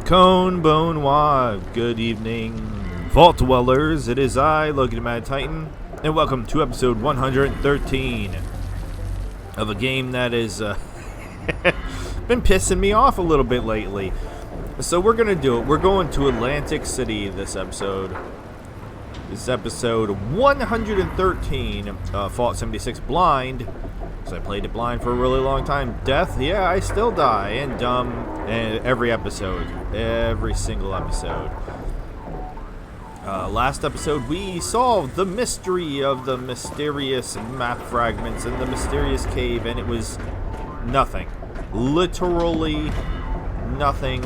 Cone Bonnois, good evening, Vault Dwellers. It is I, Loki the Mad Titan, and welcome to episode 113 of a game that has been pissing me off a little bit lately. So we're gonna do it. We're going to Atlantic City this episode. This is episode 113, Fallout 76 Blind. I played it blind for a really long time. Death, yeah, I still die, and dumb, and every single episode. Last episode, we solved the mystery of the mysterious map fragments in the mysterious cave, and it was nothing. Literally nothing.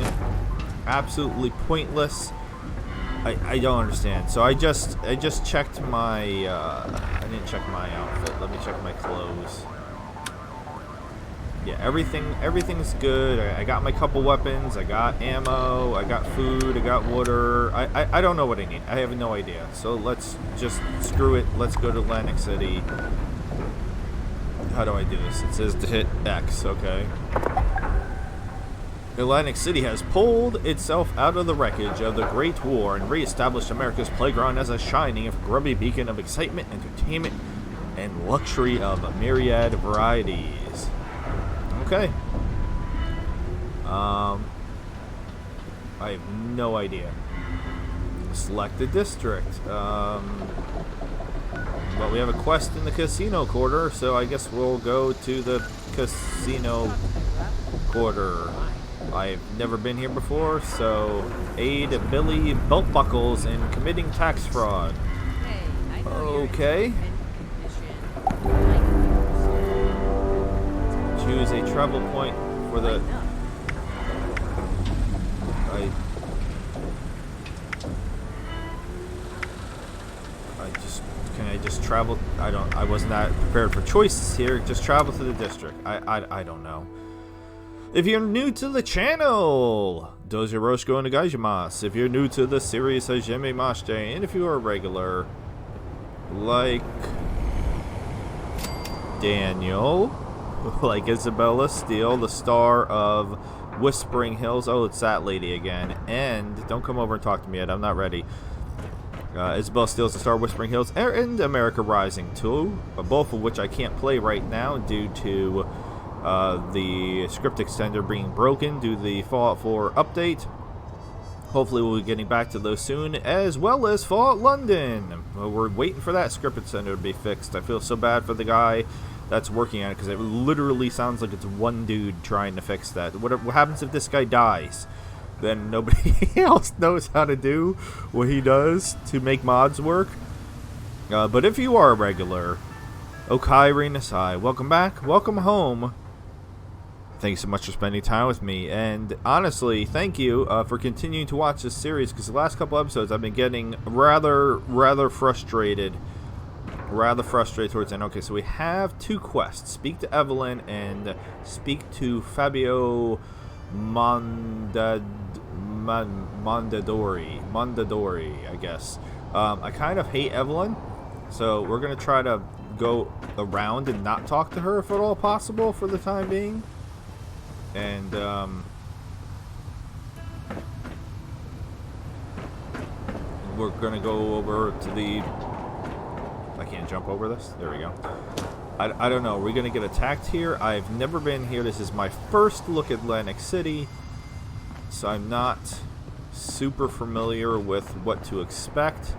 Absolutely pointless. I don't understand. So I just checked my, I didn't check my outfit. Let me check my clothes. Yeah, everything's good. I got my couple weapons, I got ammo, I got food, I got water. I don't know what I need. I have no idea. So let's just screw it. Let's go to Atlantic City. How do I do this? It says to hit X, okay. Atlantic City has pulled itself out of the wreckage of the Great War and re-established America's playground as a shining and grubby beacon of excitement, entertainment, and luxury of a myriad varieties. Okay. I have no idea. Select a district. Well, we have a quest in the casino quarter, so I guess we'll go to the casino quarter. I've never been here before, so aid Billy belt buckles in committing tax fraud. Okay. Choose a travel point for the... Can I just travel? I wasn't that prepared for choices here. Just travel to the district. I don't know. If you're new to the channel, dozo yoroshiku onegaishimasu. If you're new to the series, hajime mashite. And if you are a regular, like Daniel, like Isabella Steele, the star of Whispering Hills. Oh, it's that lady again. And don't come over and talk to me yet. I'm not ready. Isabella Steele is the star of Whispering Hills and America Rising 2, both of which I can't play right now due to the script extender being broken due to the Fallout 4 update. Hopefully we'll be getting back to those soon, as well as Fallout London. We're waiting for that script extender to be fixed. I feel so bad for the guy that's working on it, because it literally sounds like it's one dude trying to fix that. What happens if this guy dies? Then nobody else knows how to do what he does to make mods work. But if you are a regular, Okairi Nasai, welcome back, welcome home. Thanks so much for spending time with me, and honestly, thank you for continuing to watch this series, because the last couple episodes I've been getting rather frustrated towards the end. Okay, so we have two quests: speak to Evelyn and speak to Fabio Mondadori, I guess. I kind of hate Evelyn, so we're gonna try to go around and not talk to her if at all possible for the time being. And we're gonna go over to the... I can't jump over this. There we go. I don't know. Are we gonna get attacked here? I've never been here. This is my first look at Atlantic City, so I'm not super familiar with what to expect.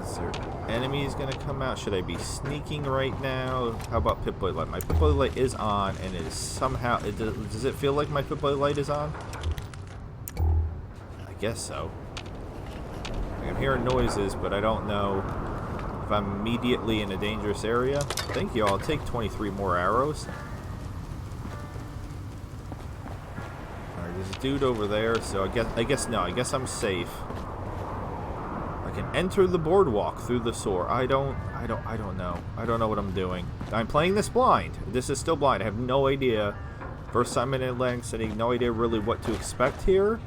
Is there enemies gonna come out? Should I be sneaking right now? How about Pip-Boy light? My Pip-Boy light is on, and it is somehow... does it feel like my Pip-Boy light is on? I guess so. I'm hearing noises, but I don't know if I'm immediately in a dangerous area. Thank you. I'll take 23 more arrows. Alright, there's a dude over there, so I guess I'm safe. I can enter the boardwalk through the sewer. I don't know. I don't know what I'm doing. I'm playing this blind. This is still blind. I have no idea. First time in Atlantic City, no idea really what to expect here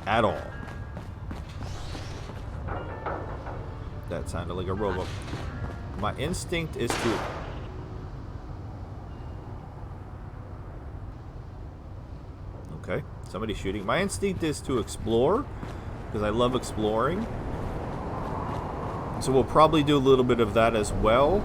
at all. That sounded like a robot. My instinct is to... Okay, somebody shooting. My instinct is to explore, because I love exploring. So we'll probably do a little bit of that as well.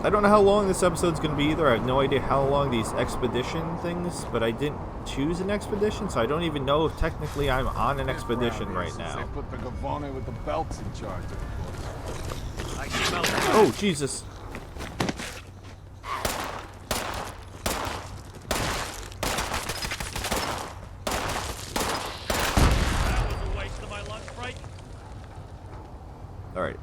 I don't know how long this episode's going to be either. I have no idea how long these expedition things, but I didn't choose an expedition, so I don't even know if technically I'm on an expedition right now. They put the Gavone with the belts in charge. Oh, Jesus. Alright.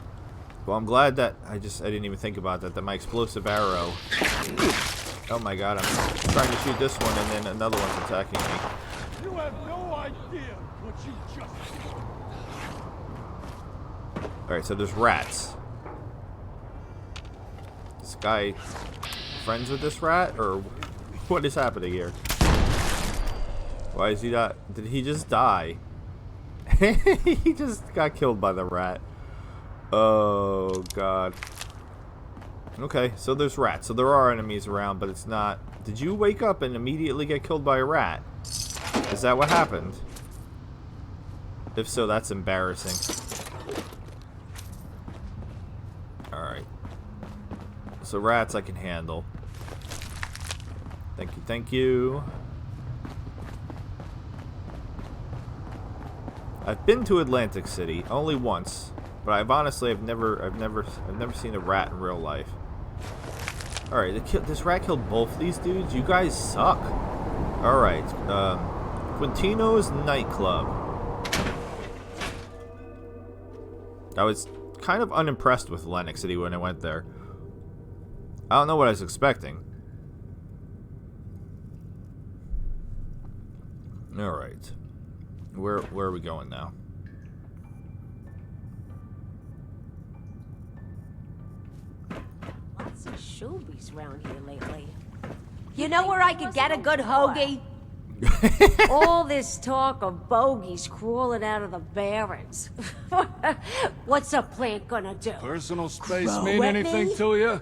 Well, I'm glad that I didn't even think about that my explosive arrow. Oh my god, I'm trying to shoot this one and then another one's attacking me. You have no idea what you just did. Alright, so there's rats. This guy friends with this rat, or what is happening here? Why is he not? Did he just die? He just got killed by the rat. Oh god. Okay, so there's rats. So there are enemies around, but it's not. Did you wake up and immediately get killed by a rat? Is that what happened? If so, that's embarrassing. Alright. So rats I can handle. Thank you, thank you. I've been to Atlantic City only once, but I've never seen a rat in real life. All right, this rat killed both these dudes. You guys suck. All right, Quintino's nightclub. I was kind of unimpressed with Atlantic City when I went there. I don't know what I was expecting. All right, where are we going now? Lots of showbies around here lately. You know where I could get a good hoagie? All this talk of bogeys crawling out of the barrens. What's a plant gonna do? Personal space Grow mean at anything me? to you?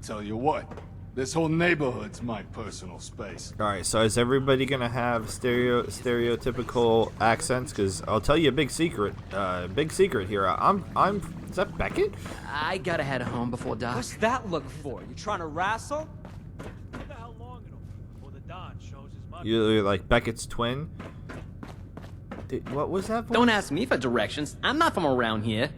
Tell you what, this whole neighborhood's my personal space. All right, so is everybody gonna have stereotypical accents? Because I'll tell you a big secret. Here. Is that Beckett? I gotta head home before dark. What's that look for? You trying to wrestle? Wonder how long it'll be before the Don shows his money. You're like Beckett's twin. What was that voice? Don't ask me for directions. I'm not from around here.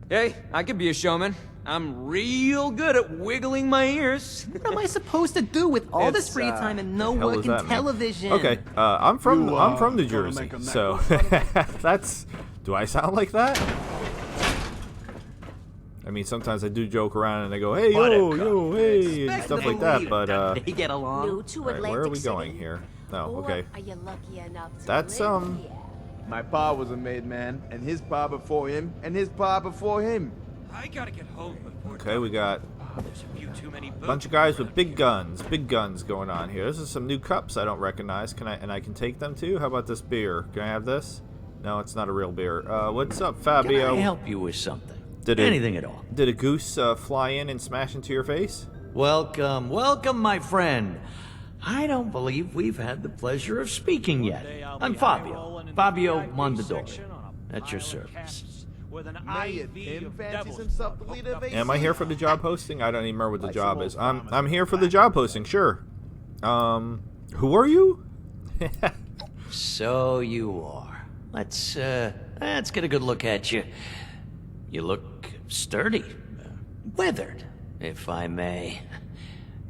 Hey, I could be a showman. I'm real good at wiggling my ears. What am I supposed to do with all this free time and no hell work does in that mean? television? Okay, I'm from New gonna Jersey, make a so that's. Do I sound like that? I mean, sometimes I do joke around and I go, "Hey, yo, hey," and stuff like that. But they get along. New to all right, Atlantic where are we City? going here? Oh, Or okay. are you lucky enough to That's, live here? My pa was a made man, and his pa before him, and his pa before him. I gotta get home before Okay, we got there's a few too many a bunch of guys with big guns going on here. This is some new cups I don't recognize. I can take them too? How about this beer? Can I have this? No, it's not a real beer. What's up, Fabio? Can I help you with something? Did Anything at all. Did a goose fly in and smash into your face? Welcome, welcome, my friend. I don't believe we've had the pleasure of speaking yet. I'm Fabio. Fabio Mondadori. At your service. Mayor Tim fancies himself the leader of AC. Am I here for the job posting? I don't even remember what the job is. I'm here for the job posting, sure. Who are you? So you are. Let's get a good look at you. You look sturdy. Weathered, if I may.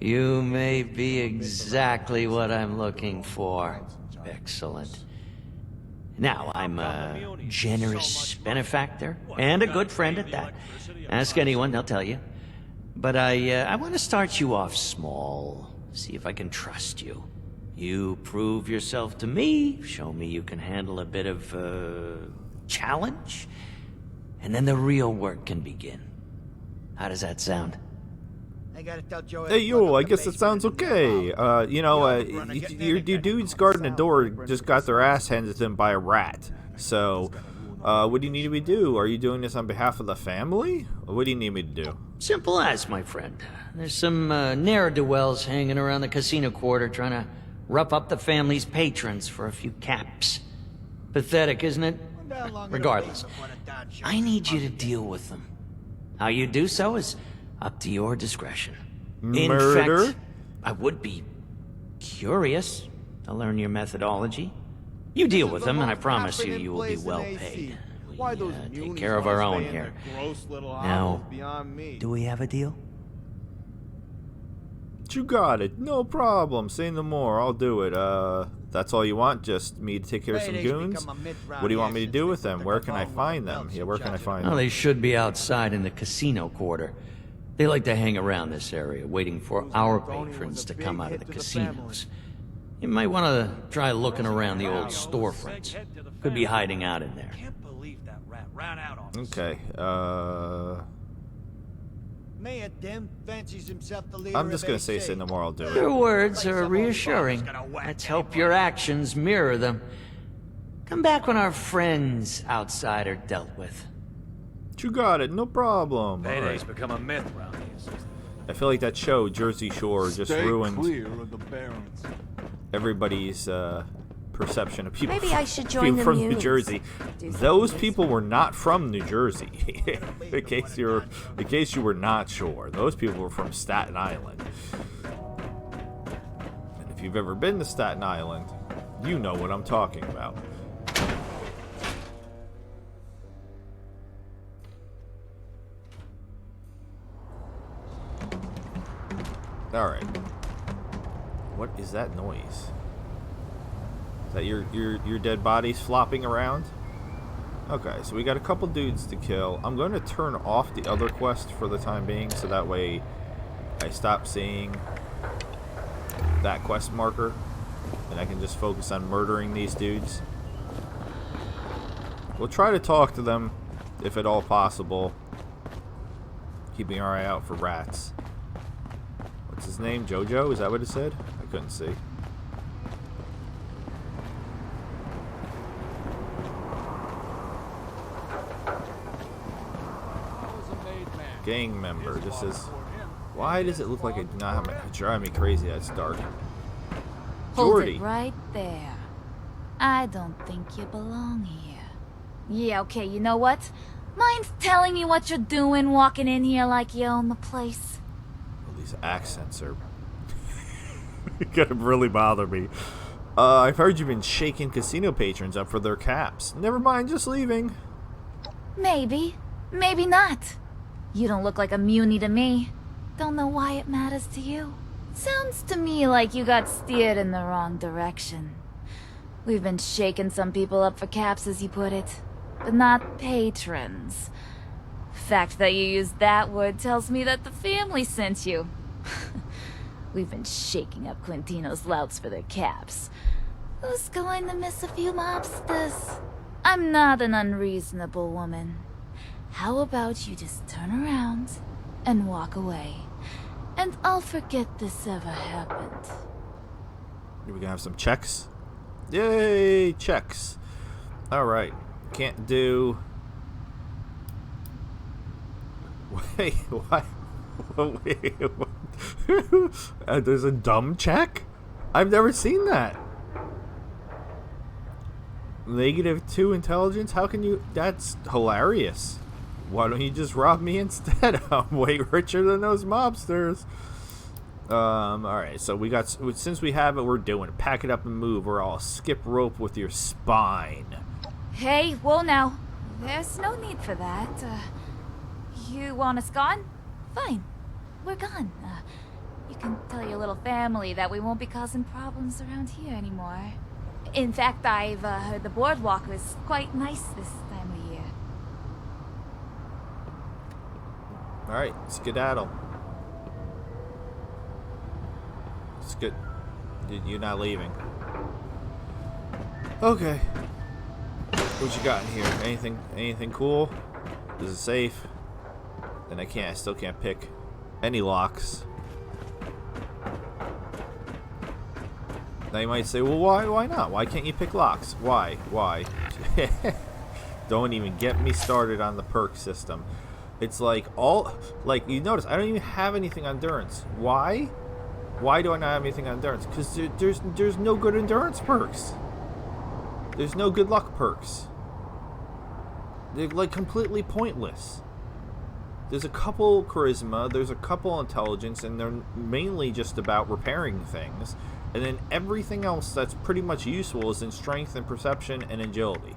You may be exactly what I'm looking for. Excellent. Now, I'm a generous benefactor, and a good friend at that. Ask anyone, they'll tell you. But I want to start you off small, see if I can trust you. You prove yourself to me, show me you can handle a bit of, challenge, and then the real work can begin. How does that sound? Hey, yo, I guess it sounds okay. Your dudes guarding the door just got their ass handed to them by a rat. So, what do you need me to do? Are you doing this on behalf of the family? Or what do you need me to do? Simple as, my friend. There's some ne'er-do-wells hanging around the casino quarter trying to rough up the family's patrons for a few caps. Pathetic, isn't it? Regardless, I need you to deal with them. How you do so is up to your discretion. In Murder? fact, I would be curious to learn your methodology. You deal with them, and I promise you, you will be well paid. Why We those take care of our own here. Now, beyond me. do we have a deal? You got it. No problem. Say no more. I'll do it. That's all you want? Just me to take care of some goons? What do you want me to do with them? Where can I find them? Yeah, where can I find Oh, them? they should be outside in the casino quarter. They like to hang around this area, waiting for our patrons to come out of the casinos. You might want to try looking around the old storefronts. Could be hiding out in there. Can't believe that rat ran out on us. Okay, Mayor Dim fancies himself the leader I'm just of gonna say AC. say no more, I'll do Your it. words are reassuring. Let's hope your actions mirror them. Come back when our friends outside are dealt with. You got it. No problem. Payday's Alright. become a myth around here. I feel like that show, Jersey Shore, just Stay ruined clear of the barons. everybody's perception of people, Maybe I should join people the from New mules. Jersey. Do Those something people were not from New Jersey. in case you were not sure, those people were from Staten Island. And if you've ever been to Staten Island, you know what I'm talking about. All right. What is that noise? Is that your dead bodies flopping around? Okay, so we got a couple dudes to kill. I'm going to turn off the other quest for the time being, so that way I stop seeing that quest marker, and I can just focus on murdering these dudes. We'll try to talk to them, if at all possible, keeping our eye out for rats. What's his name? Jojo? Is that what it said? I couldn't see. Gang member. This is. Why does it look like it? Nah, it drive me crazy. That's dark. Hold Jordy. it right there. I don't think you belong here. Yeah, okay, you know what? Mind telling me what you're doing walking in here like you own the place? Well, these accents are gonna really bother me. I've heard you've been shaking casino patrons up for their caps. Never mind, just leaving. Maybe. Maybe not. You don't look like a munie to me. Don't know why it matters to you. Sounds to me like you got steered in the wrong direction. We've been shaking some people up for caps, as you put it, but not patrons. Fact that you used that word tells me that the family sent you. We've been shaking up Quintino's louts for their caps. Who's going to miss a few mobsters? I'm not an unreasonable woman. How about you just turn around and walk away, and I'll forget this ever happened. We can have some checks. Yay, checks. Alright. Can't do... Wait, what? Wait, what? There's a dumb check? I've never seen that. -2 intelligence? How can you... That's hilarious. Why don't you just rob me instead? I'm way richer than those mobsters. Alright, so we got... Since we have it, we're doing it. Pack it up and move, or I'll skip rope with your spine. Hey, whoa now. There's no need for that. You want us gone? Fine. We're gone. You can tell your little family that we won't be causing problems around here anymore. In fact, I've heard the boardwalk is quite nice this time of year. Alright, skedaddle. It's good. You're not leaving. Okay. What you got in here? Anything cool? Is it safe? Then I still can't pick any locks. Now you might say, well, why not? Why can't you pick locks? Why? Don't even get me started on the perk system. It's like you notice I don't even have anything on endurance. Why? Why do I not have anything on endurance? Because there's no good endurance perks. There's no good luck perks. They're like completely pointless. There's a couple charisma, there's a couple intelligence, and they're mainly just about repairing things. And then everything else that's pretty much useful is in strength and perception and agility.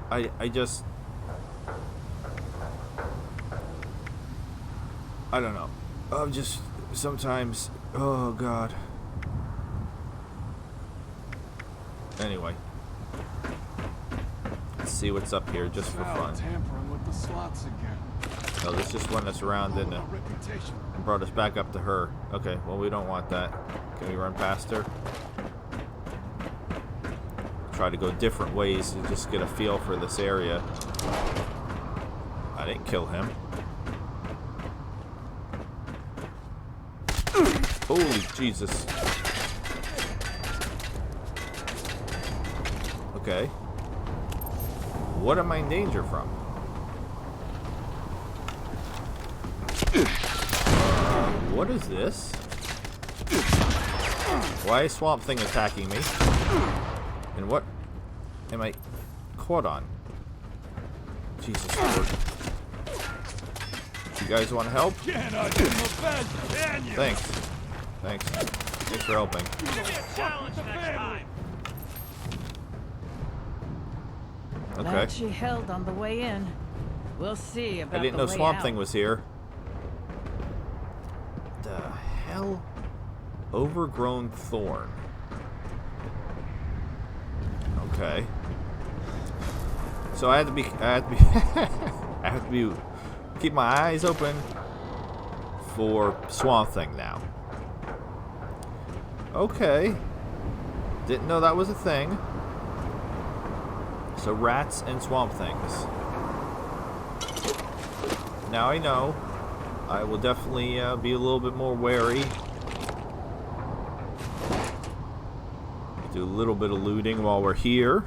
I just... I don't know. I'm just... Sometimes... Oh, God. Anyway. Let's see what's up here, just for fun. Tampering with the slots again. Oh, this just went us around, didn't it? Reputation. And brought us back up to her. Okay, well, we don't want that. Can we run past her? Try to go different ways to just get a feel for this area. I didn't kill him. Holy Jesus. Okay. What am I in danger from? What is this? Why is Swamp Thing attacking me? And what am I caught on? Jesus Lord. You guys want to help? Thanks. Thanks for helping. Okay. Glad she held on the way in. We'll see about I didn't the know way Swamp out. Thing was here. The hell? Overgrown thorn. Okay. So I had to be keep my eyes open for Swamp Thing now. Okay. Didn't know that was a thing. So rats and Swamp Things. Now I know. I will definitely be a little bit more wary. Do a little bit of looting while we're here.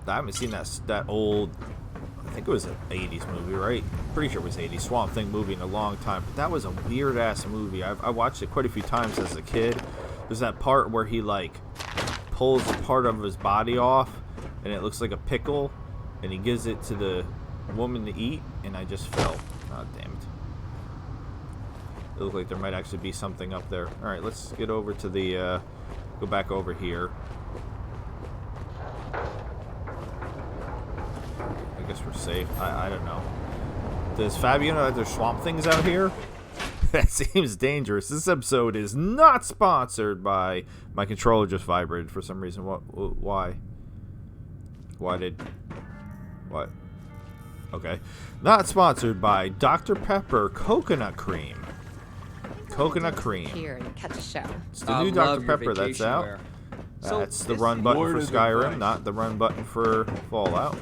I haven't seen that old, I think it was an 80s movie, right? Pretty sure it was 80s Swamp Thing movie in a long time. But that was a weird ass movie. I watched it quite a few times as a kid. There's that part where he like pulls part of his body off and it looks like a pickle and he gives it to the woman to eat and I just fell. Oh, damn it. It looked like there might actually be something up there. Alright, let's get over to the, go back over here. I guess we're safe. I don't know. Does Fabio know that there's Swamp Things out here? That seems dangerous. This episode is not sponsored by... My controller just vibrated for some reason. Why? What? Okay. Not sponsored by Dr. Pepper Coconut Cream. Coconut Cream. Here and catch a show. It's the new Dr. Pepper that's out. That's the run button for Skyrim, not the run button for Fallout.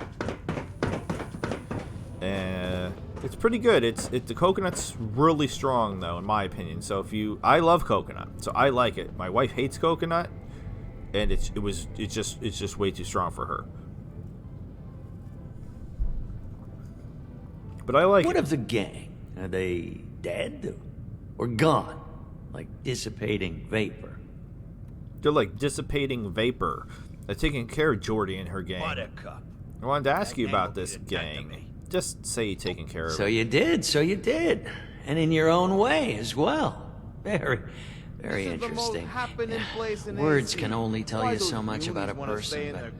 And it's pretty good. The coconut's really strong though, in my opinion. So I love coconut, so I like it. My wife hates coconut, and it's just way too strong for her. But I like it. What of the gang? Are they dead or gone? Like dissipating vapor? They're like dissipating vapor. They're taking care of Jordy and her gang. Buttercup. I wanted to ask you about this gang. Just say taking care of So it. you did. And in your own way as well. Very, very interesting. Words can only tell you so much about a person,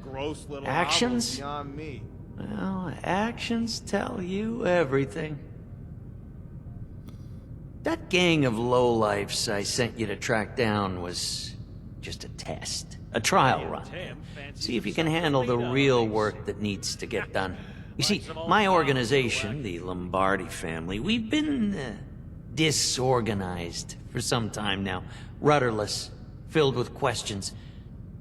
but actions? Well, actions tell you everything. That gang of lowlifes I sent you to track down was just a test, a trial run. See if you can handle the real work that needs to get done. You see, my organization, the Lombardi family, we've been disorganized for some time now. Rudderless, filled with questions.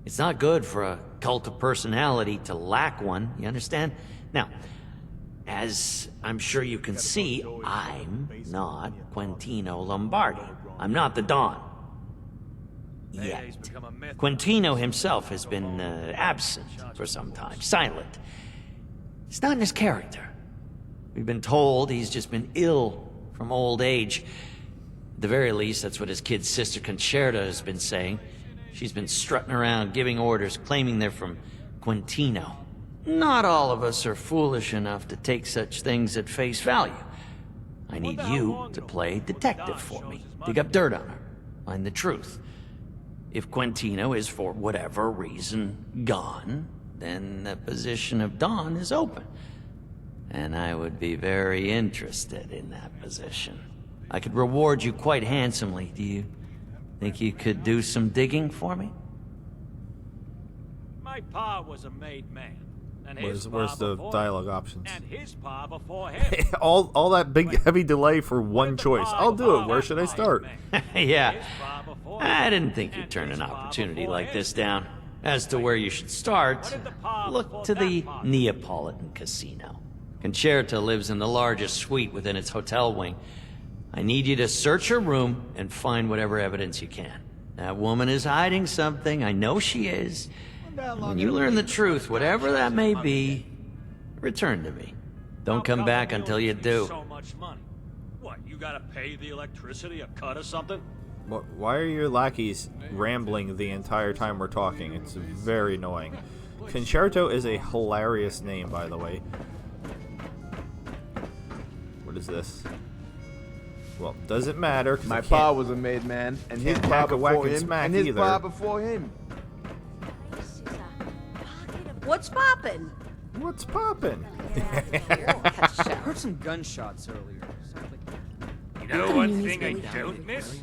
It's not good for a cult of personality to lack one, you understand? Now, as I'm sure you can see, I'm not Quintino Lombardi. I'm not the Don. Yet. Quintino himself has been absent for some time, silent. It's not in his character. We've been told he's just been ill from old age. At the very least, that's what his kid's sister Concerta has been saying. She's been strutting around, giving orders, claiming they're from Quintino. Not all of us are foolish enough to take such things at face value. I need you to play detective for me. Dig up dirt on her. Find the truth. If Quintino is, for whatever reason, gone, then the position of Dawn is open. And I would be very interested in that position. I could reward you quite handsomely. Do you think you could do some digging for me? My pa was a made man. And Where's pa the before dialogue him, options? And his pa before him. all that big heavy delay for one choice. I'll do it. Where should I start? Yeah. His pa before I him, didn't think you'd and turn his an pa opportunity before like him. this down. As to where you should start, What did the pa look before to that the pa? Neapolitan Casino. Concerta lives in the largest suite within its hotel wing. I need you to search her room and find whatever evidence you can. That woman is hiding something, I know she is. When you learn the truth, whatever that may be, return to me. Don't How come come back the until you mules do. need So much money. What, you gotta pay the electricity a cut or something? Why are your lackeys rambling the entire time we're talking? It's very annoying. Concerto is a hilarious name, by the way. What is this? Well, doesn't matter. 'Cause My I pa can't- was a made man, and his can't pa hack a whack before and him, smack and his either. pa before him. What's poppin'? What's poppin'? I heard some gunshots earlier. Sounds like... You know one thing I don't miss?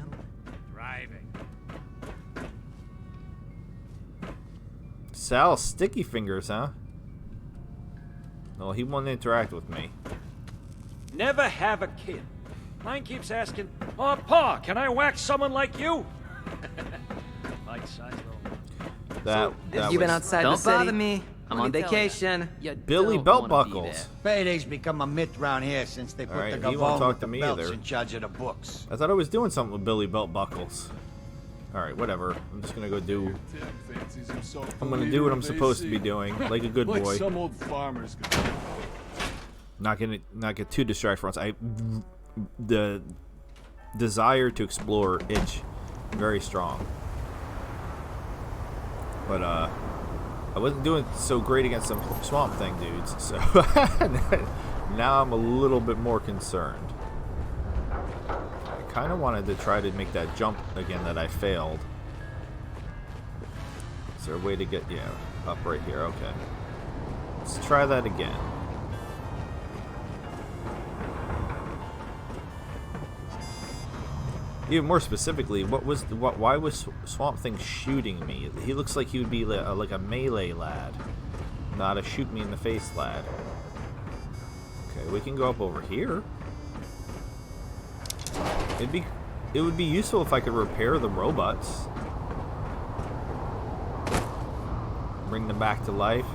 Driving. Sal, sticky fingers, huh? No, he won't interact with me. Never have a kid. Mine keeps asking, "Oh, Pa, can I whack someone like you?" Bite-sized little... That You've been was outside Don't the city. bother me. I'm on vacation. Billy Belt Buckles. Payday's become a myth round here since they put Alright, the he won't Gavone talk with to the me belts either. in charge of the books. I thought I was doing something with Billy Belt Buckles. Alright, whatever. I'm just gonna go do... I'm gonna do what I'm supposed to be doing, like a good Like boy. some old farmers. Not get too distracted from us. The desire to explore itch very strong. But I wasn't doing so great against some Swamp Thing dudes, so now I'm a little bit more concerned. I kind of wanted to try to make that jump again that I failed. Is there a way to get, yeah, up right here? Okay. Let's try that again. Even more specifically, why was Swamp Thing shooting me? He looks like he would be like a melee lad, not a shoot me in the face lad. Okay, we can go up over here. It would be useful if I could repair the robots. Bring them back to life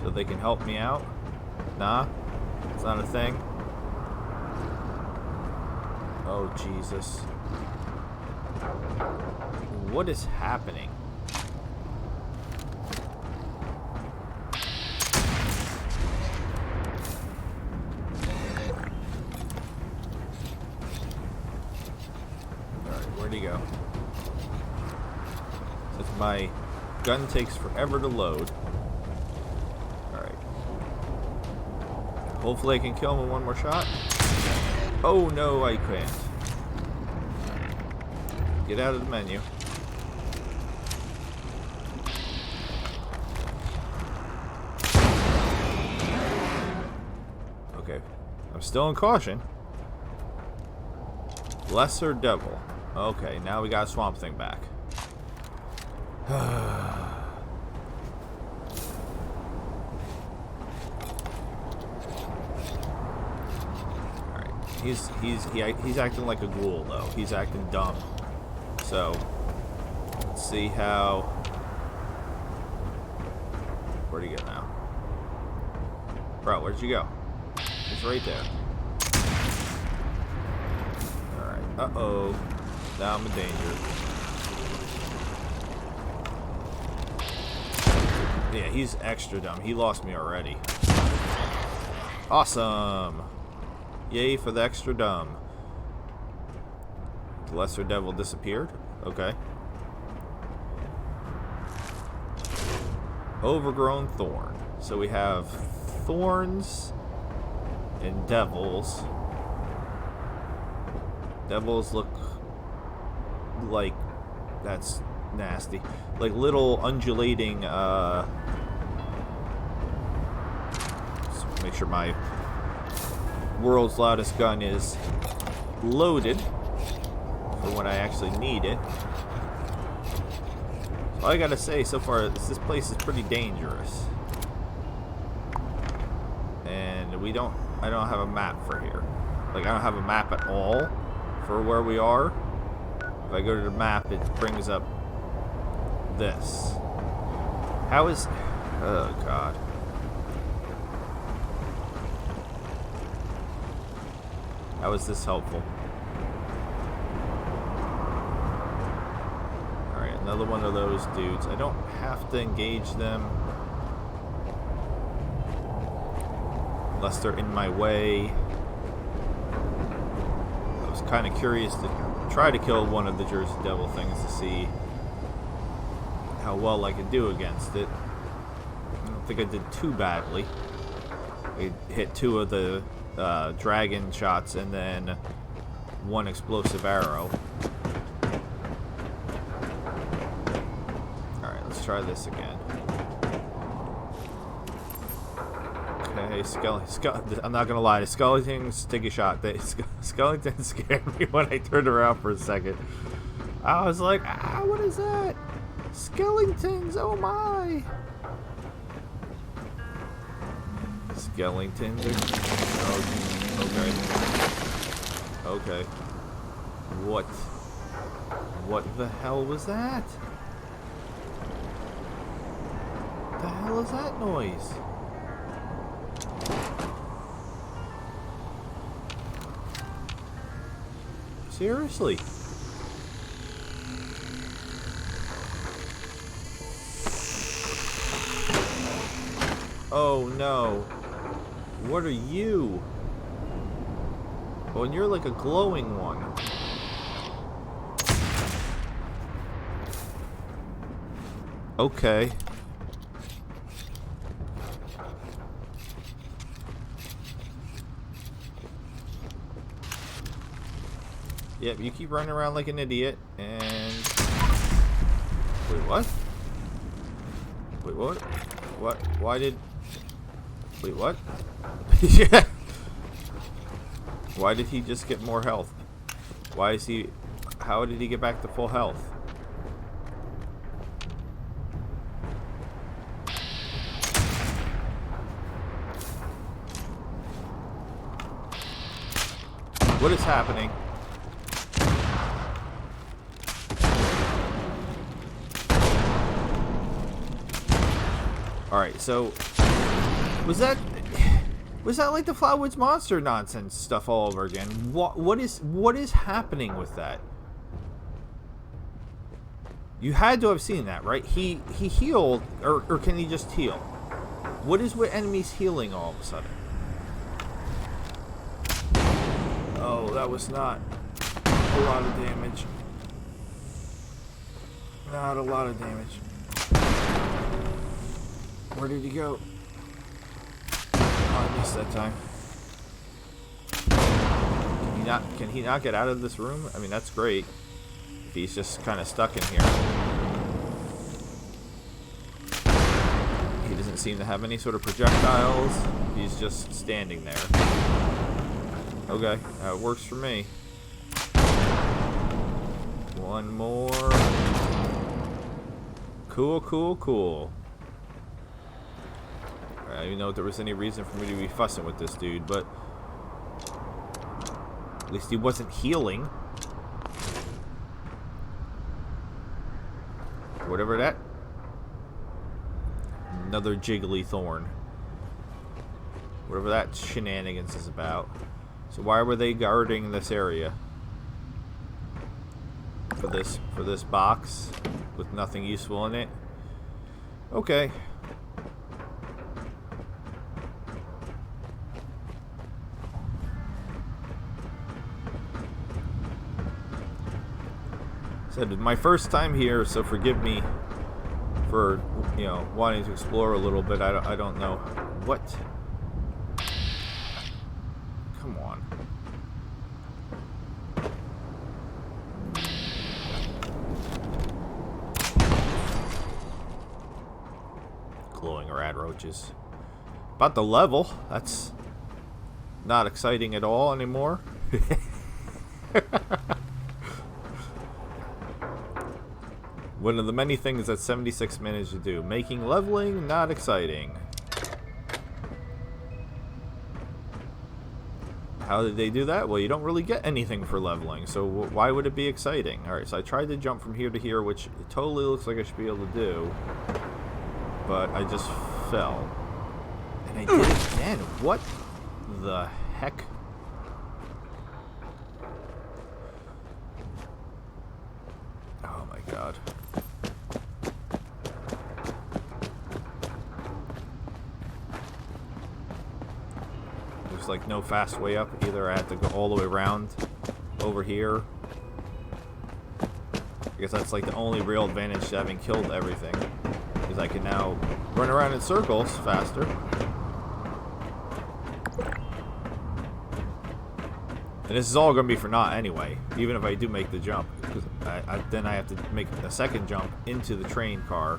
so they can help me out. Nah, it's not a thing. Oh, Jesus. What is happening? Alright, where'd he go? Since my gun takes forever to load. Alright. Hopefully I can kill him in one more shot. Oh no, I can't. Get out of the menu. Okay, I'm still in caution. Lesser Devil. Okay, now we got Swamp Thing back. He's acting like a ghoul though. He's acting dumb. So let's see how. Where'd he get now? Bro, where'd you go? He's right there. Alright. Uh-oh. Now I'm in danger. Yeah, he's extra dumb. He lost me already. Awesome. Yay for the extra dumb. The lesser devil disappeared. Okay. Overgrown thorn. So we have thorns and devils. Devils look like, that's nasty, like little undulating make sure my world's loudest gun is loaded for when I actually need it. So I gotta say, so far this place is pretty dangerous, and I don't have a map for here. Like, I don't have a map at all for where we are. If I go to the map, it brings up this. How is... Oh, God. How is this helpful? Alright, another one of those dudes. I don't have to engage them unless they're in my way. I was kind of curious to try to kill one of the Jersey Devil things to see how well I could do against it. I don't think I did too badly. I hit 2 of the dragon shots and then 1 explosive arrow. Alright, let's try this again. Okay, I'm not gonna lie, the skeletons take a shot. Skeletons scared me when I turned around for a second. I was like, ah, what is that? Skeletons, oh my! Skeletons are... Okay. Okay. What the hell was that? The hell is that noise? Seriously? Oh no. What are you? Oh, and you're like a glowing one. Okay. Yep, you keep running around like an idiot, and... Wait, what? Wait, what? What? Why did... Wait, what? Yeah. Why did he just get more health? Why is he... How did he get back to full health? What is happening? Alright, so... Was that like the Flatwoods Monster nonsense stuff all over again? What is happening with that? You had to have seen that, right? He healed, or can he just heal? What is with enemies healing all of a sudden? Oh, that was not a lot of damage. Not a lot of damage. Where did he go? Oh, I missed that time. Can he not get out of this room? I mean, that's great. If he's just kind of stuck in here. He doesn't seem to have any sort of projectiles. He's just standing there. Okay, that works for me. One more. Cool, cool, cool. I don't even know if there was any reason for me to be fussing with this dude, but at least he wasn't healing. Whatever that. Another jiggly thorn. Whatever that shenanigans is about. So why were they guarding this area? For this box with nothing useful in it? Okay. Said my first time here, so forgive me for, you know, wanting to explore a little bit. I don't know what. Come on. Glowing rad roaches. About the level. That's not exciting at all anymore. One of the many things that 76 managed to do. Making leveling not exciting. How did they do that? Well, you don't really get anything for leveling, so why would it be exciting? Alright, so I tried to jump from here to here, which it totally looks like I should be able to do. But I just fell. And I did it again. What the heck? Oh my god. There's like no fast way up. Either I have to go all the way around over here. I guess that's like the only real advantage to having killed everything. Because I can now run around in circles faster. And this is all going to be for naught anyway, even if I do make the jump. Because then I have to make a second jump into the train car.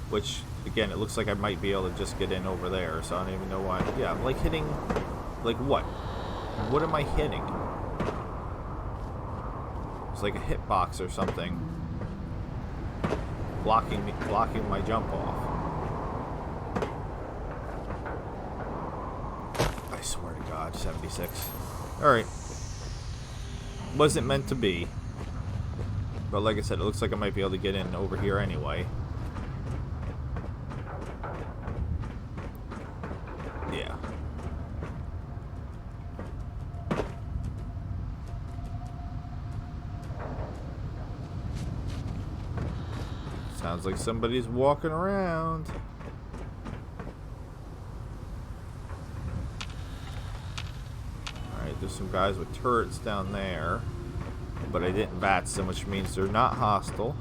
Which, again, it looks like I might be able to just get in over there, so I don't even know why. Yeah, I'm like hitting... Like what? What am I hitting? It's like a hitbox or something. Blocking my jump off. I swear to God, 76. Alright. Wasn't meant to be. But like I said, it looks like I might be able to get in over here anyway. Yeah. Sounds like somebody's walking around. Alright, there's some guys with turrets down there. But I didn't bat so which means they're not hostile.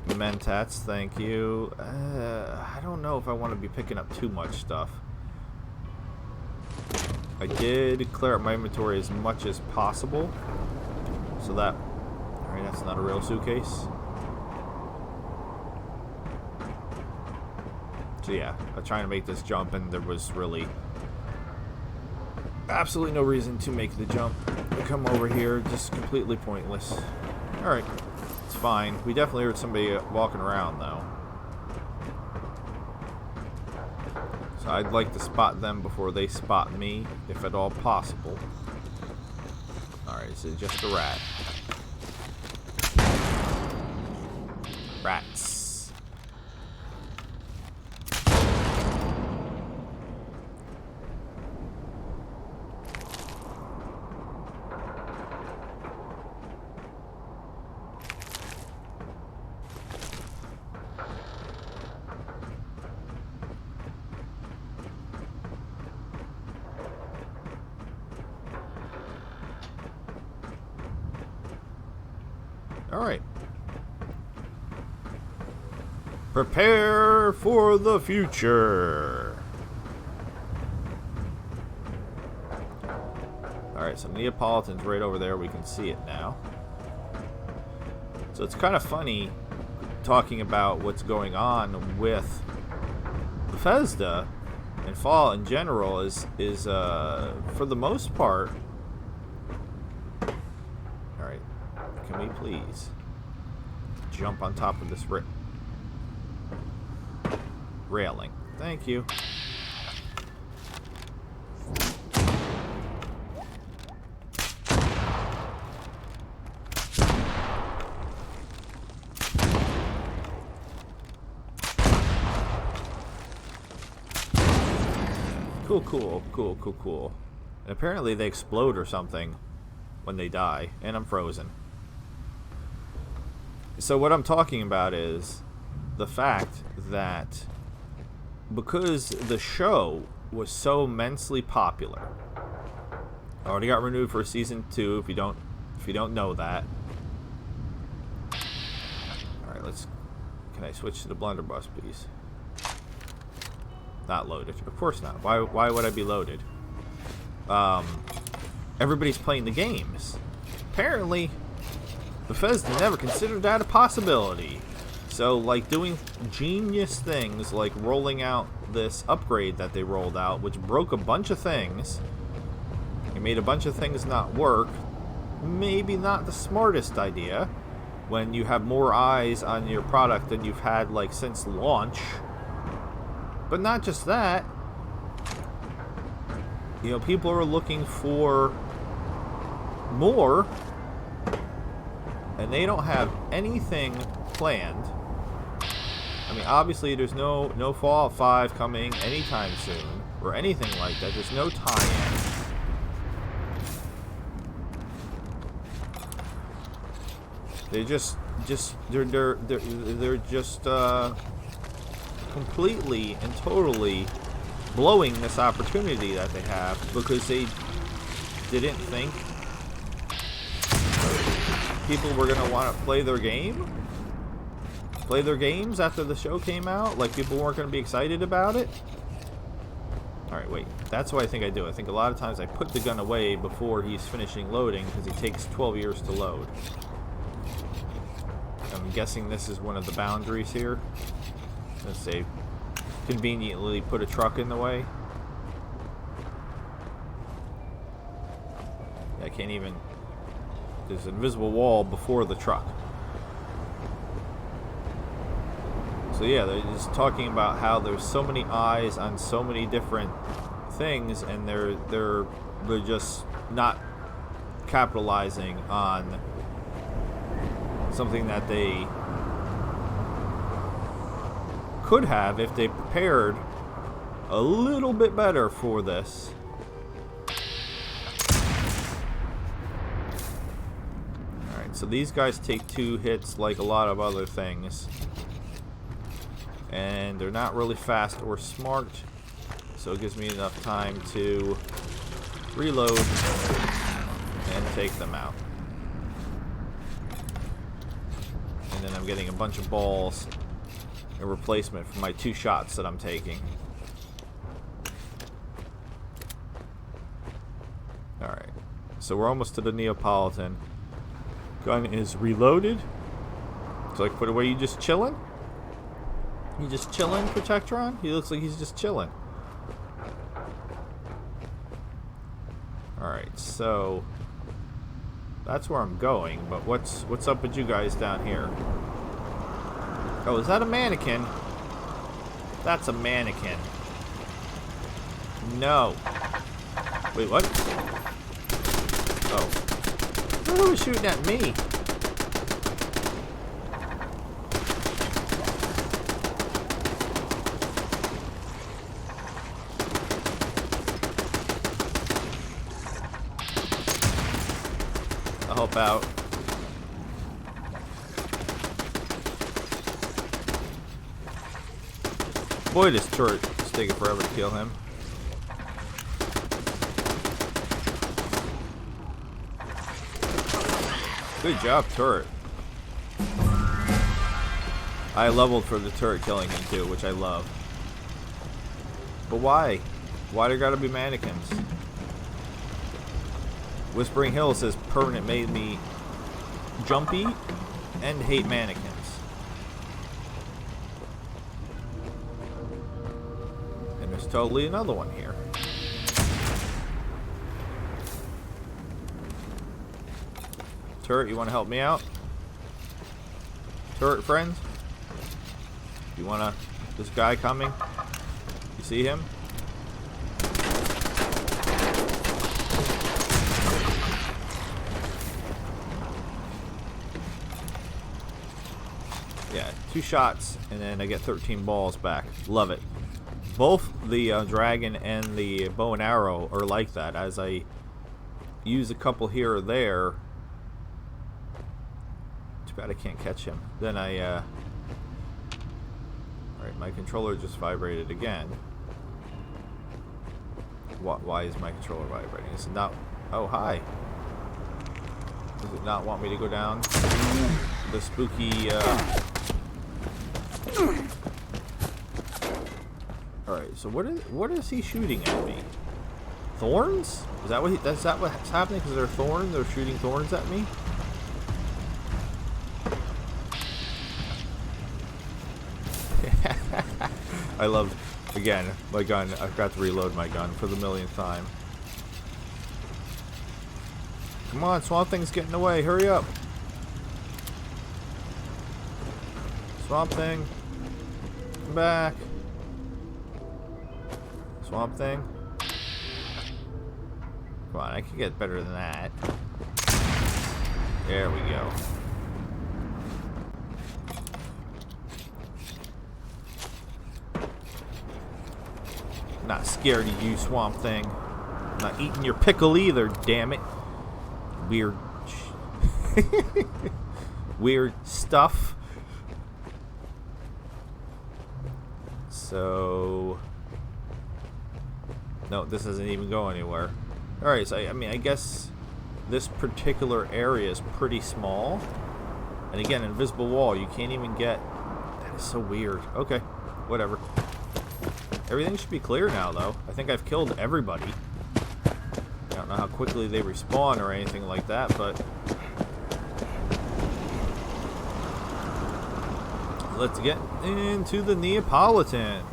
Mentats, thank you. I don't know if I want to be picking up too much stuff. I did clear up my inventory as much as possible. So that... Alright, that's not a real suitcase. So yeah, I'm trying to make this jump and there was really absolutely no reason to make the jump. Come over here, just completely pointless. Alright, it's fine. We definitely heard somebody walking around though. So I'd like to spot them before they spot me, if at all possible. Alright, so just a rat. Rats. Alright. Prepare for the future. Alright, so Neapolitan's right over there. We can see it now. So it's kind of funny talking about what's going on with Bethesda and Fallout in general is for the most part... Alright. Can we please jump on top of this railing? Thank you. Cool. And apparently they explode or something when they die, and I'm frozen. So what I'm talking about is the fact that because the show was so immensely popular, already got renewed for season 2 if you don't If you don't know that. Alright, let's... Can I switch to the blunderbuss, please? Not loaded. Of course not. Why would I be loaded? Everybody's playing the games. Apparently, Bethesda never considered that a possibility. So, like, doing genius things like rolling out this upgrade that they rolled out, which broke a bunch of things. It made a bunch of things not work. Maybe not the smartest idea when you have more eyes on your product than you've had, like, since launch. But not just that. You know, people are looking for more, and they don't have anything planned. I mean, obviously, there's no Fallout 5 coming anytime soon, or anything like that. There's no tie-in. They're just completely and totally blowing this opportunity that they have because they didn't think people were going to want to play their games after the show came out. Like, people weren't going to be excited about it. Alright, wait. That's what I think I do. I think a lot of times I put the gun away before he's finishing loading because it takes 12 years to load. I'm guessing this is one of the boundaries here. Let's say, conveniently put a truck in the way. I can't even... There's an invisible wall before the truck. So yeah, they're just talking about how there's so many eyes on so many different things, and they're just not capitalizing on something that they could have if they prepared a little bit better for this. Alright, so these guys take 2 hits like a lot of other things. And they're not really fast or smart, so it gives me enough time to reload and take them out. And then I'm getting a bunch of balls in replacement for my 2 shots that I'm taking. Alright, so we're almost to the Neapolitan. Gun is reloaded. So like, put away, you just chilling? You just chilling, Protectron? He looks like he's just chilling. Alright, so that's where I'm going, but what's up with you guys down here? Oh, is that a mannequin? That's a mannequin. No. Wait, what? Oh. Who was shooting at me? I'll help out. Boy, this turret is taking forever to kill him. Good job, turret. I leveled for the turret killing him too, which I love. But why? Why there gotta be mannequins? Whispering Hill says permanent made me jumpy and hate mannequins. And there's totally another one here. Turret, you want to help me out? Turret friends? You wanna... This guy coming? You see him? Yeah, 2 shots, and then I get 13 balls back. Love it. Both the dragon and the bow and arrow are like that. As I use a couple here or there... Too bad I can't catch him. Then I, Alright, my controller just vibrated again. Why is my controller vibrating? It's not... Oh, hi. Does it not want me to go down the spooky, Alright, so what is he shooting at me? Thorns? Is that what's happening? Because they're thorns? They're shooting thorns at me? I love, again, my gun. I've got to reload my gun for the millionth time. Come on, Swamp Thing's getting away. Hurry up. Swamp Thing. Come back. Swamp Thing. Come on, I can get better than that. There we go. I'm not scared of you, Swamp Thing. I'm not eating your pickle either, damn it. Weird. Weird stuff. So... no, this doesn't even go anywhere. Alright, so I mean, I guess this particular area is pretty small. And again, invisible wall, you can't even get... that is so weird. Okay, whatever. Everything should be clear now, though. I think I've killed everybody. I don't know how quickly they respawn or anything like that, but... let's get into the Neapolitan.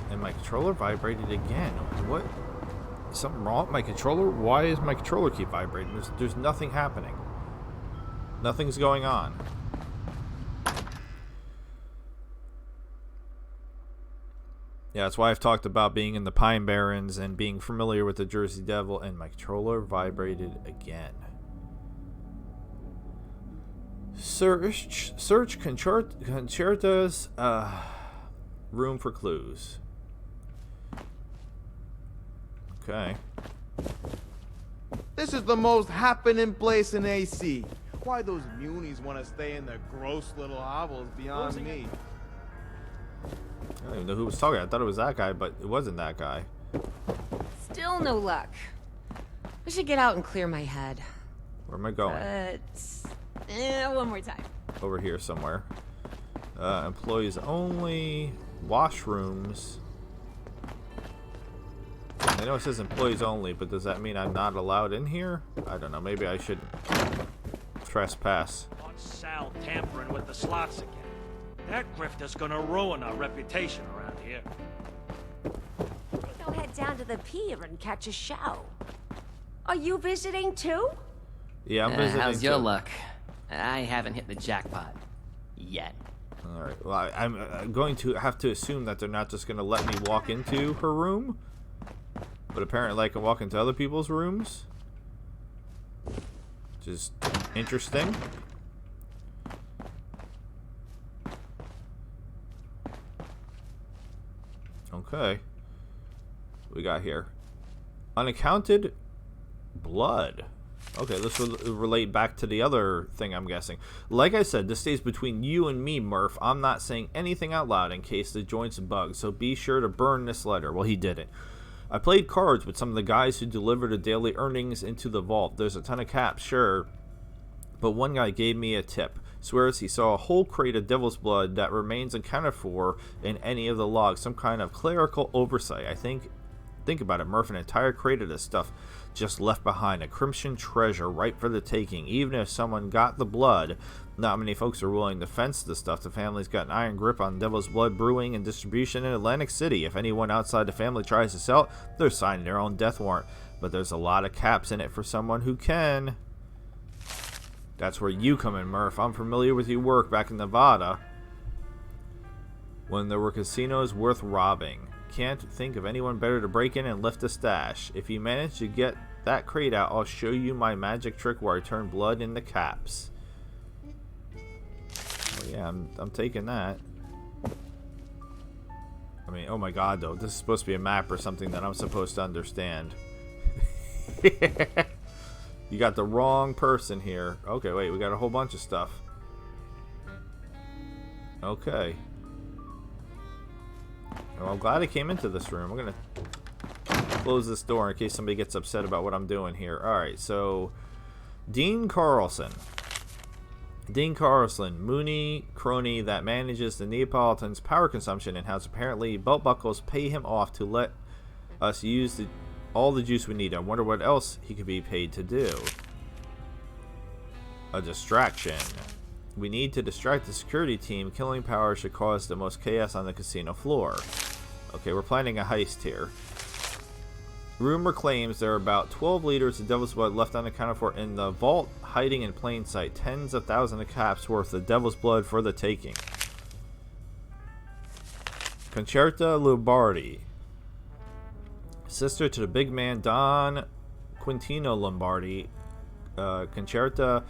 And my controller vibrated again. What? Is something wrong with my controller? Why is my controller keep vibrating? There's nothing happening. Nothing's going on. Yeah, that's why I've talked about being in the Pine Barrens and being familiar with the Jersey Devil, and my controller vibrated again. Search Concerta's room for clues. Okay. This is the most happening place in AC. Why those munis want to stay in their gross little hovels beyond me. I don't even know who was talking. I thought it was that guy, but it wasn't that guy. Still no luck. I should get out and clear my head. Where am I going? One more time. Over here somewhere. Employees only. Washrooms. I know it says employees only, but does that mean I'm not allowed in here? I don't know. Maybe I should trespass. On Sal tampering with the slots again. That grifter's gonna ruin our reputation around here. Go head down to the pier and catch a show. Are you visiting too? Yeah, I'm visiting. How's your too. luck? I haven't hit the jackpot. Yet. Alright, well, I'm going to have to assume that they're not just going to let me walk into her room. But apparently I can walk into other people's rooms. Which is interesting. Okay. What we got here? Unaccounted blood. Okay, this will relate back to the other thing, I'm guessing. Like I said, this stays between you and me, Murph. I'm not saying anything out loud in case the joint's bugged, so be sure to burn this letter. Well, he didn't. I played cards with some of the guys who deliver the daily earnings into the vault. There's a ton of caps, sure, but one guy gave me a tip. Swears he saw a whole crate of devil's blood that remains accounted for in any of the logs. Some kind of clerical oversight. I think about it, Murph, an entire crate of this stuff just left behind. A crimson treasure ripe for the taking. Even if someone got the blood, not many folks are willing to fence the stuff. The family's got an iron grip on devil's blood brewing and distribution in Atlantic City. If anyone outside the family tries to sell it, they're signing their own death warrant. But there's a lot of caps in it for someone who can. That's where you come in, Murph. I'm familiar with your work back in Nevada when there were casinos worth robbing. Can't think of anyone better to break in and lift a stash. If you manage to get that crate out, I'll show you my magic trick where I turn blood into caps. Oh yeah, I'm taking that. I mean, oh my god, though, this is supposed to be a map or something that I'm supposed to understand. You got the wrong person here. Okay, wait, we got a whole bunch of stuff. Okay. Well, I'm glad I came into this room. I'm gonna close this door in case somebody gets upset about what I'm doing here. Alright, so Dean Carlson. Dean Carlson, Mooney crony that manages the Neapolitans' power consumption and has apparently belt buckles pay him off to let us use all the juice we need. I wonder what else he could be paid to do. A distraction. We need to distract the security team. Killing power should cause the most chaos on the casino floor. Okay, we're planning a heist here. Rumor claims there are about 12 liters of devil's blood left unaccounted for in the vault, hiding in plain sight. Tens of thousands of caps worth of devil's blood for the taking. Concerta Lombardi, sister to the big man Don Quintino Lombardi. Concerta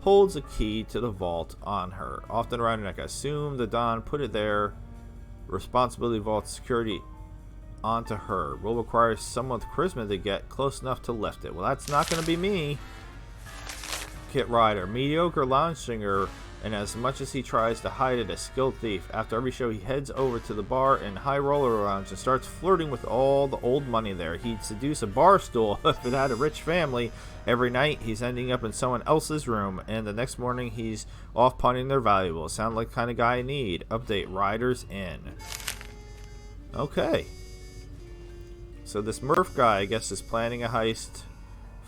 holds a key to the vault on her, often around her neck. I assume the Don put it there. Responsibility vault security onto her. Will require someone with charisma to get close enough to lift it. Well, that's not going to be me. Kit Ryder, mediocre lounge singer, and as much as he tries to hide it, a skilled thief. After every show, he heads over to the bar and high roller lounge and starts flirting with all the old money there. He'd seduce a bar stool if it had a rich family. Every night, he's ending up in someone else's room, and the next morning, he's off pawning their valuables. Sound like the kind of guy I need. Update, Riders in. Okay. So this Murph guy, I guess, is planning a heist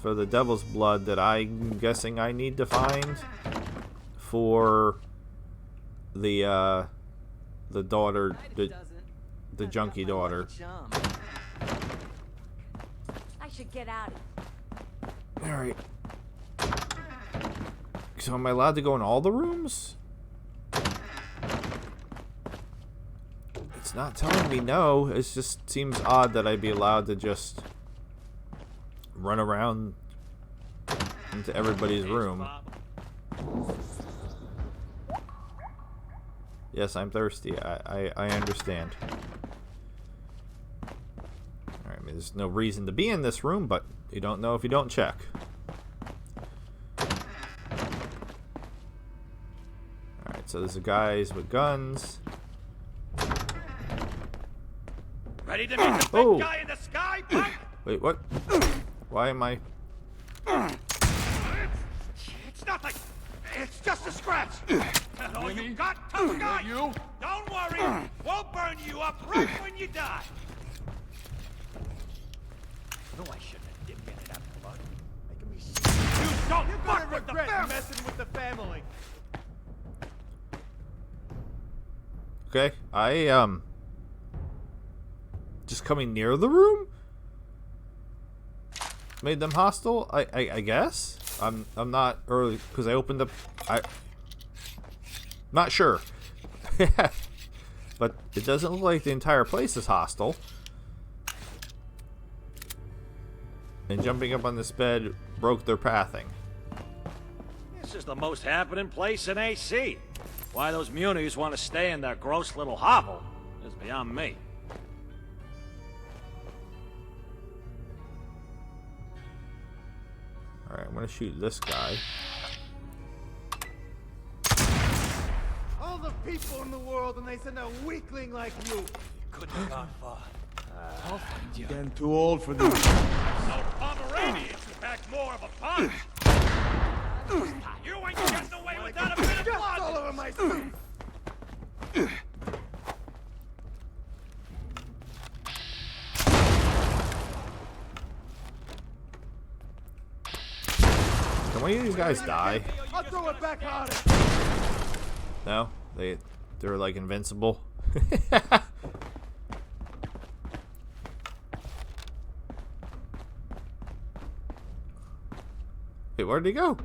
for the devil's blood that I'm guessing I need to find for the daughter, the junkie daughter. I should get out of here. Alright. So am I allowed to go in all the rooms? It's not telling me no. It just seems odd that I'd be allowed to just run around into everybody's room. Yes, I'm thirsty. I understand. Alright, I mean, there's no reason to be in this room, but you don't know if you don't check. Alright, so there's the guys with guns. Ready to meet the big guy in the sky, punk? Wait, what? Why am I... It's nothing. It's just a scratch. That's all you got, tough guy. You? Don't worry. We'll burn you up right when you die. No, I shouldn't have dipped in that blood. Making me sick. You don't You're fuck gonna with the regret family. messing with the family. Okay, just coming near the room made them hostile. I guess I'm not early because I opened up. Not sure, but it doesn't look like the entire place is hostile. And jumping up on this bed broke their pathing. This is the most happening place in AC. Why those munis want to stay in their gross little hovel is beyond me. Alright, I'm gonna shoot this guy. All the people in the world, and they send a weakling like you. Couldn't have gone far. I'll find you. Getting too old for this. No Pomeranians who pack more of a punch. You ain't getting away without a bit of Just blood. all over my suit. Can one of these guys die? I'll throw it back harder. No, they're like invincible. Wait, where'd he go?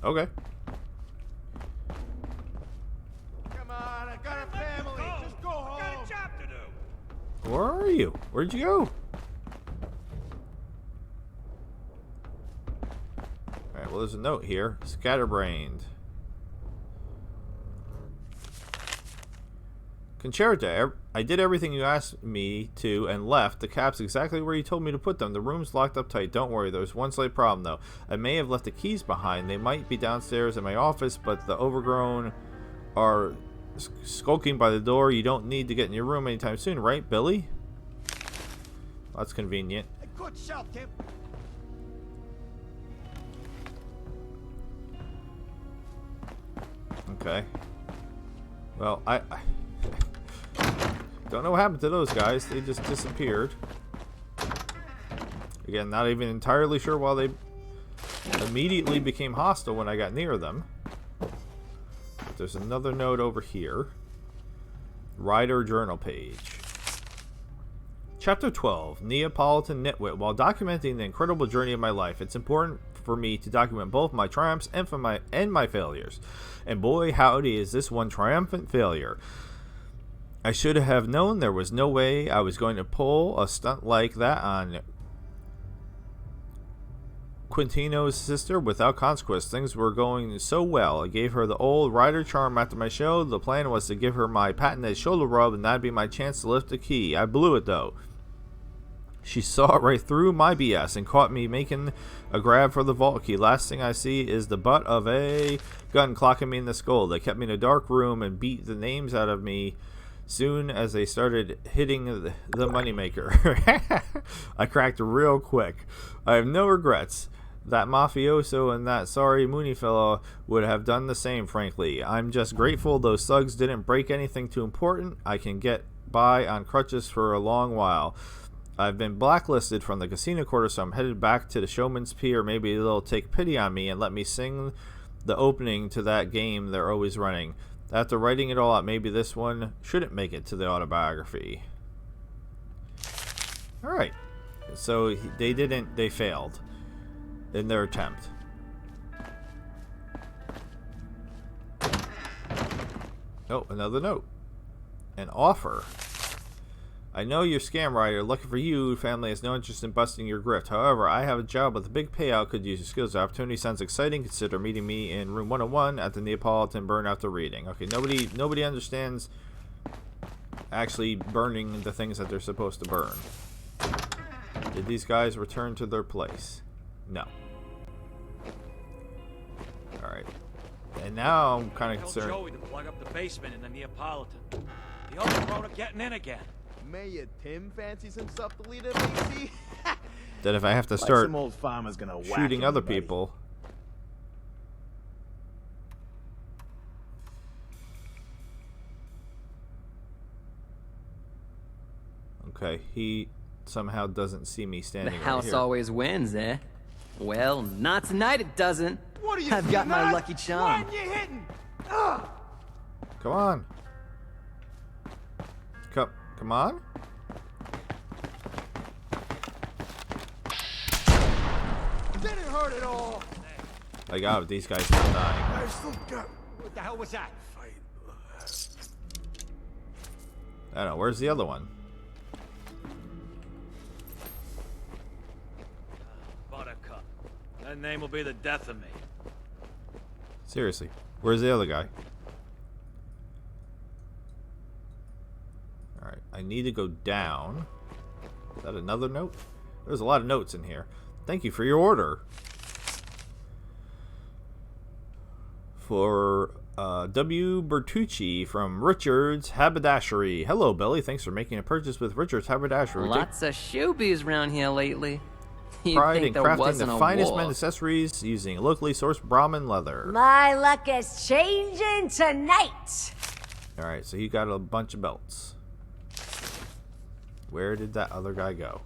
Okay. Come on, I got a family. Just go home. Got a job to do. Where are you? Where'd you go? Alright, well there's a note here. Scatterbrained. Concerta, I did everything you asked me to and left the caps exactly where you told me to put them. The room's locked up tight. Don't worry. There's one slight problem, though. I may have left the keys behind. They might be downstairs in my office, but the overgrown are skulking by the door. You don't need to get in your room anytime soon, right, Billy? That's convenient. Good shot, Tim. Okay. Well, I don't know what happened to those guys. They just disappeared. Again, not even entirely sure why they immediately became hostile when I got near them. But there's another note over here. Writer journal page. Chapter 12. Neapolitan Nitwit. While documenting the incredible journey of my life, it's important for me to document both my triumphs and my failures. And boy, howdy, is this one triumphant failure. I should have known there was no way I was going to pull a stunt like that on Quintino's sister without consequence. Things were going so well. I gave her the old rider charm after my show. The plan was to give her my patented shoulder rub, and that'd be my chance to lift the key. I blew it, though. She saw right through my BS and caught me making a grab for the vault key. Last thing I see is the butt of a gun clocking me in the skull. They kept me in a dark room and beat the names out of me soon as they started hitting the moneymaker. I cracked real quick. I have no regrets. That mafioso and that sorry Mooney fellow would have done the same, frankly. I'm just grateful those thugs didn't break anything too important. I can get by on crutches for a long while. I've been blacklisted from the casino quarter, so I'm headed back to the Showman's Pier. Maybe they'll take pity on me and let me sing the opening to that game they're always running. After writing it all out, maybe this one shouldn't make it to the autobiography. Alright. So they failed in their attempt. Oh, another note. An offer. I know you're scam writer. Lucky for you, family has no interest in busting your grift. However, I have a job with a big payout. Could use your skills. The opportunity sounds exciting. Consider meeting me in room 101 at the Neapolitan burn after reading. Okay, nobody understands actually burning the things that they're supposed to burn. Did these guys return to their place? No. Alright. And now I'm kind of concerned. Joey to plug up the basement in the Neapolitan. The other grown-up getting in again. Mayor Tim fancies himself the leader of AC. That if I have to start some old farmer's gonna whack shooting other everybody. people. Okay, he somehow doesn't see me The standing right house here. always wins, eh? Well, not tonight it doesn't. What are you I've got my lucky charm. When you hitting? Come on. Come on. Didn't hurt at all. Like, oh, these guys are dying. I still got. What the hell was that? I don't know. Where's the other one? Buttercup. That name will be the death of me. Seriously. Where's the other guy? Alright. I need to go down. Is that another note? There's a lot of notes in here. Thank you for your order. For W. Bertucci from Richard's Haberdashery. Hello, Billy. Thanks for making a purchase with Richard's Haberdashery. Lots of showbiz around here lately. You'd Pride think in there crafting wasn't the a finest war. men's accessories using locally sourced Brahmin leather. My luck is changing tonight. Alright, so he got a bunch of belts. Where did that other guy go?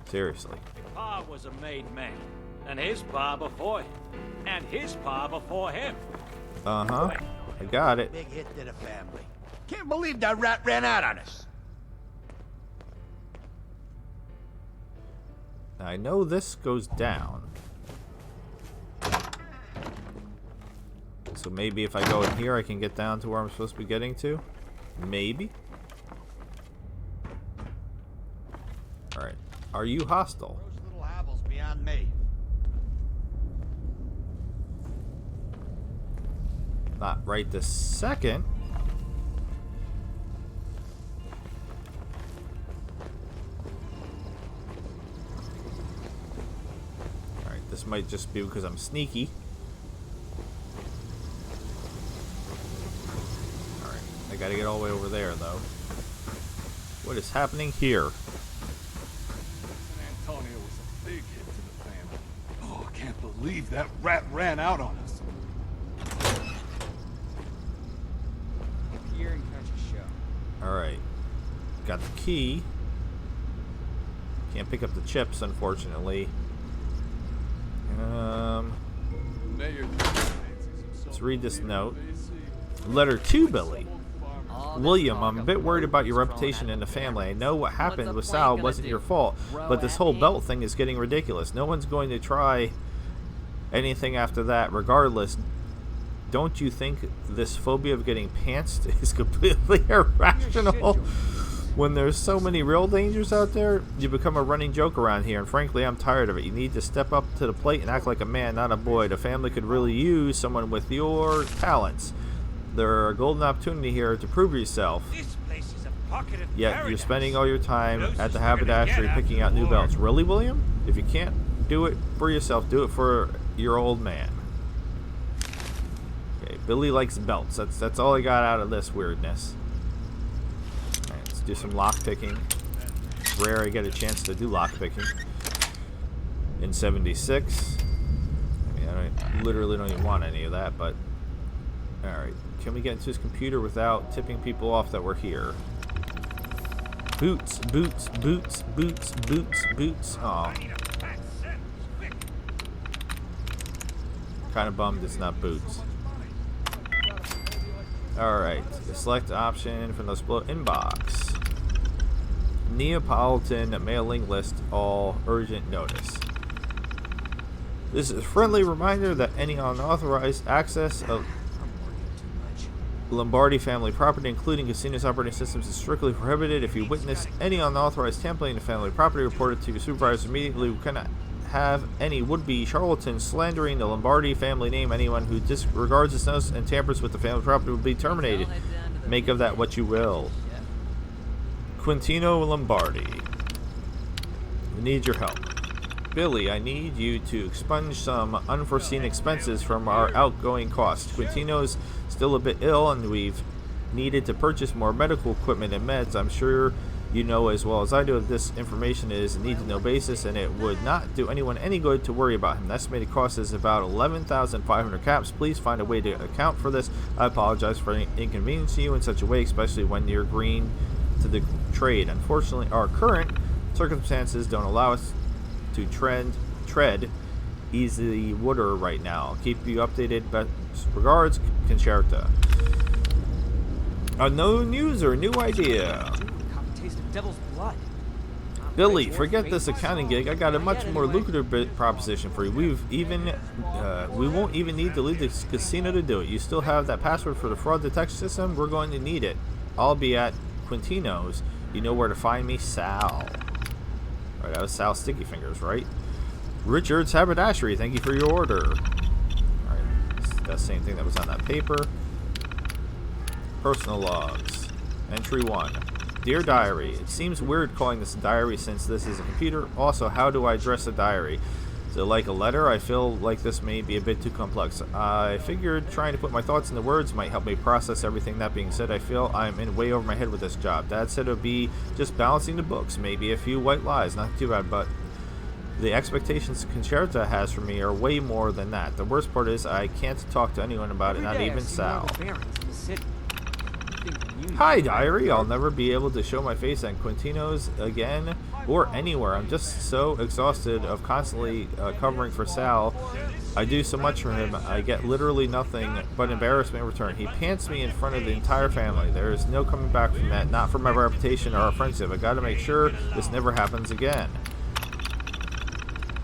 Seriously. Pa was a made man. And his pa before him. And his pa before him. Uh-huh. I got it. Big hit to the family. Can't believe that rat ran out on us. Now, I know this goes down. So maybe if I go in here, I can get down to where I'm supposed to be getting to? Maybe? Alright. Are you hostile? Those little havels beyond me. Not right this second. Alright, this might just be because I'm sneaky. gotta get all the way over there, though. What is happening here? Antonio was a big hit to the family. Oh, I can't believe that rat ran out on us. Here and catch a show. Alright. Got the key. Can't pick up the chips, unfortunately. Let's read this note. Letter to Billy. William, I'm a bit worried about your reputation in the family. I know what happened with Sal wasn't your fault, but this whole belt thing is getting ridiculous. No one's going to try anything after that. Regardless, don't you think this phobia of getting pantsed is completely irrational? When there's so many real dangers out there, you become a running joke around here, and frankly, I'm tired of it. You need to step up to the plate and act like a man, not a boy. The family could really use someone with your talents. There's a golden opportunity here to prove yourself. Yet you're spending all your time at the haberdashery picking out new belts. Really, William? If you can't do it for yourself, do it for your old man. Okay, Billy likes belts. That's all I got out of this weirdness. Do some lockpicking. Rare I get a chance to do lockpicking. In 76. I mean, I literally don't even want any of that, but... Alright. Can we get into his computer without tipping people off that we're here? Boots, boots, boots, boots, boots, boots. Aw. Kind of bummed it's not boots. Alright. Select option from the split inbox. Neapolitan mailing list, all urgent notice. This is a friendly reminder that any unauthorized access of Lombardi family property, including casinos operating systems, is strictly prohibited. If you witness any unauthorized tampering of family property, report it to your supervisor immediately. We cannot have any would-be charlatans slandering the Lombardi family name. Anyone who disregards this notice and tampers with the family property will be terminated. Make of that what you will. Quintino Lombardi. We need your help. Billy, I need you to expunge some unforeseen expenses from our outgoing costs. Quintino's still a bit ill, and we've needed to purchase more medical equipment and meds. I'm sure you know as well as I do that this information is a need-to-know basis, and it would not do anyone any good to worry about him. The estimated cost is about 11,500 caps. Please find a way to account for this. I apologize for inconveniencing you in such a way, especially when you're green to the trade. Unfortunately, our current circumstances don't allow us to tread easy water right now. I'll keep you updated. Best regards, Concerta. A known user, new idea. Devil's blood. Billy, forget this accounting gig. I got a much more lucrative proposition for you. We won't even need to leave the casino to do it. You still have that password for the fraud detection system? We're going to need it. I'll be at Quintino's. You know where to find me, Sal. Alright, that was Sal Sticky Fingers, right? Richard's Haberdashery, thank you for your order. Alright, it's the same thing that was on that paper. Personal logs. Entry 1. Dear Diary, it seems weird calling this a diary since this is a computer. Also, how do I address a diary? Is it like a letter? I feel like this may be a bit too complex. I figured trying to put my thoughts into words might help me process everything. That being said, I feel I'm in way over my head with this job. Dad said it would be just balancing the books, maybe a few white lies, not too bad, but the expectations Concerta has for me are way more than that. The worst part is I can't talk to anyone about it, not even Sal. Hi, Diary. I'll never be able to show my face at Quintino's again or anywhere. I'm just so exhausted of constantly covering for Sal. I do so much for him. I get literally nothing but embarrassment in return. He pants me in front of the entire family. There is no coming back from that, not for my reputation or our friendship. I gotta make sure this never happens again.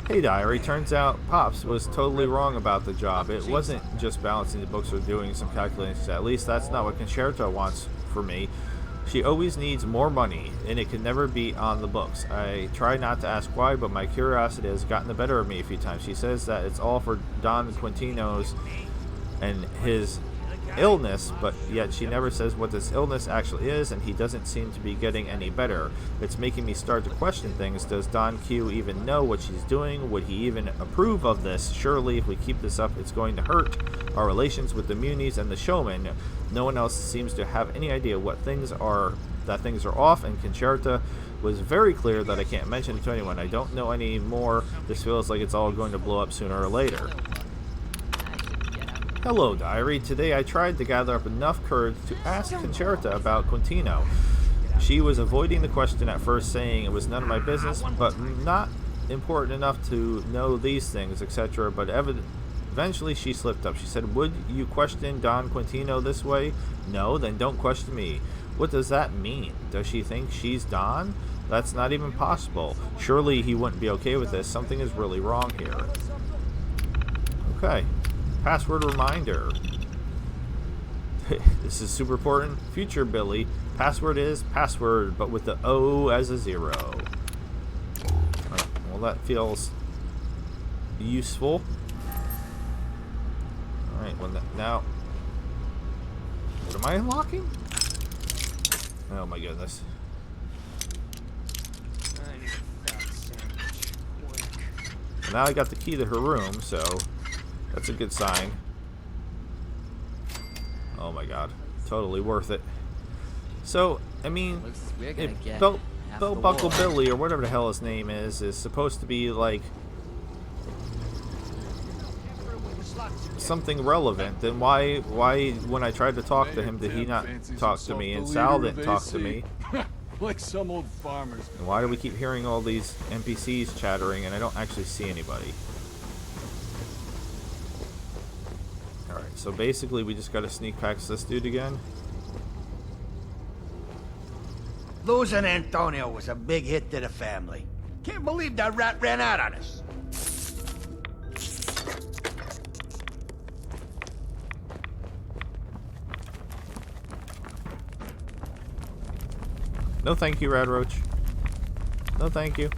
Hey, Diary. Turns out Pops was totally wrong about the job. It wasn't just balancing the books or doing some calculations. At least that's not what Concerta wants for me. She always needs more money, and it can never be on the books. I try not to ask why, but my curiosity has gotten the better of me a few times. She says that it's all for Don Quintino's and his illness, but yet she never says what this illness actually is, and he doesn't seem to be getting any better. It's making me start to question things. Does Don Q even know what she's doing? Would he even approve of this? Surely, if we keep this up, it's going to hurt our relations with the Muni's and the showman. No one else seems to have any idea what things are off, and Concerta was very clear that I can't mention it to anyone. I don't know anymore. This feels like it's all going to blow up sooner or later. Hello, Diary. Today I tried to gather up enough courage to ask Concerta about Quintino. She was avoiding the question at first, saying it was none of my business, but not important enough to know these things, etc. But eventually she slipped up. She said, "Would you question Don Quintino this way?" "No, then don't question me." What does that mean? Does she think she's Don? That's not even possible. Surely he wouldn't be okay with this. Something is really wrong here. Okay. Password reminder. This is super important. Future Billy. Password is password, but with the O as a 0. Right, well, that feels useful. Alright, now... What am I unlocking? Oh my goodness. Now I got the key to her room, so that's a good sign. Oh my god. Totally worth it. So, I mean, Belt Buckle Billy, or whatever the hell his name is supposed to be like something relevant. Then why when I tried to talk to him did he not talk to me, and Sal didn't talk to me? Like some old farmers. And why do we keep hearing all these NPCs chattering and I don't actually see anybody? Alright, so basically we just gotta sneak past this dude again. Losing Antonio was a big hit to the family. Can't believe that rat ran out on us. No thank you, Rad Roach. No thank you.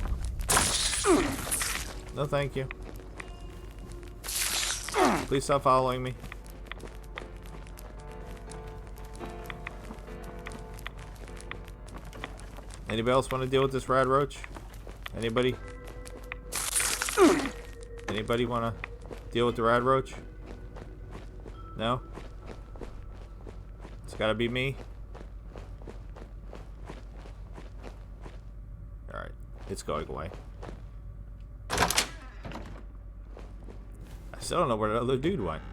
No thank you. Please stop following me. Anybody else want to deal with this Rad Roach? Anybody? Anybody want to deal with the Rad Roach? No? It's gotta be me? Alright, it's going away. I still don't know where the other dude went.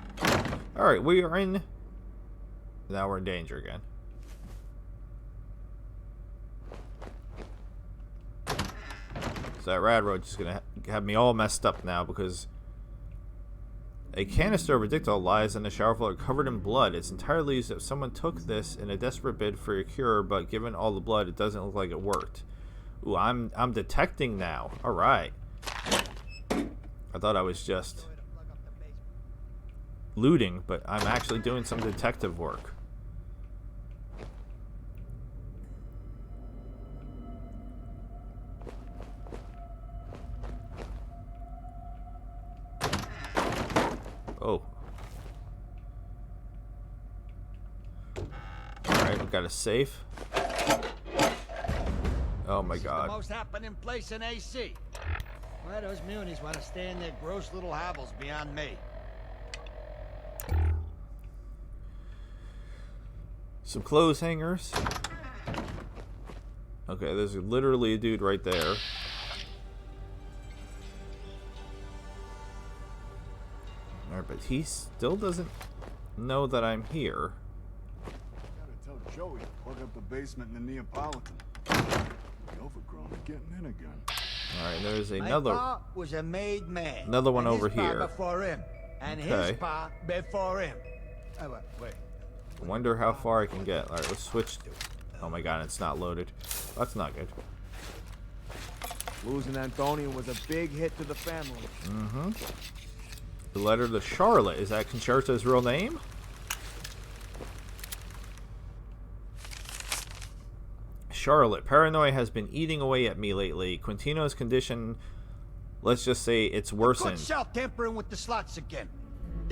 Alright, we are in... Now we're in danger again. So that Rad Roach is going to have me all messed up now because a canister of Addictol lies in a shower floor covered in blood. It's entirely as if someone took this in a desperate bid for a cure, but given all the blood, it doesn't look like it worked. Ooh, I'm detecting now. All right. I thought I was just looting, but I'm actually doing some detective work. Oh. Alright, we got a safe. Oh my god. The most happening place in AC. Why those munis want to stay in their gross little hovels beyond me. Some clothes hangers. Okay, there's literally a dude right there. Alright, but he still doesn't know that I'm here. Gotta tell Joey to plug up the basement in the Neapolitan. The overgrown are getting in again. Alright, there's another. My pa was a made man. Another one and over his pa here. Before him, and Okay. his pa before him. Oh, wait. I wonder how far I can get. Alright, let's switch. Oh my god, it's not loaded. That's not good. Losing Antonio was a big hit to the family. Mm-hmm. The letter to Charlotte. Is that Concerta's real name? Charlotte. Paranoia has been eating away at me lately. Quintino's condition, let's just say it's worsened. Good self-tampering with the slots again.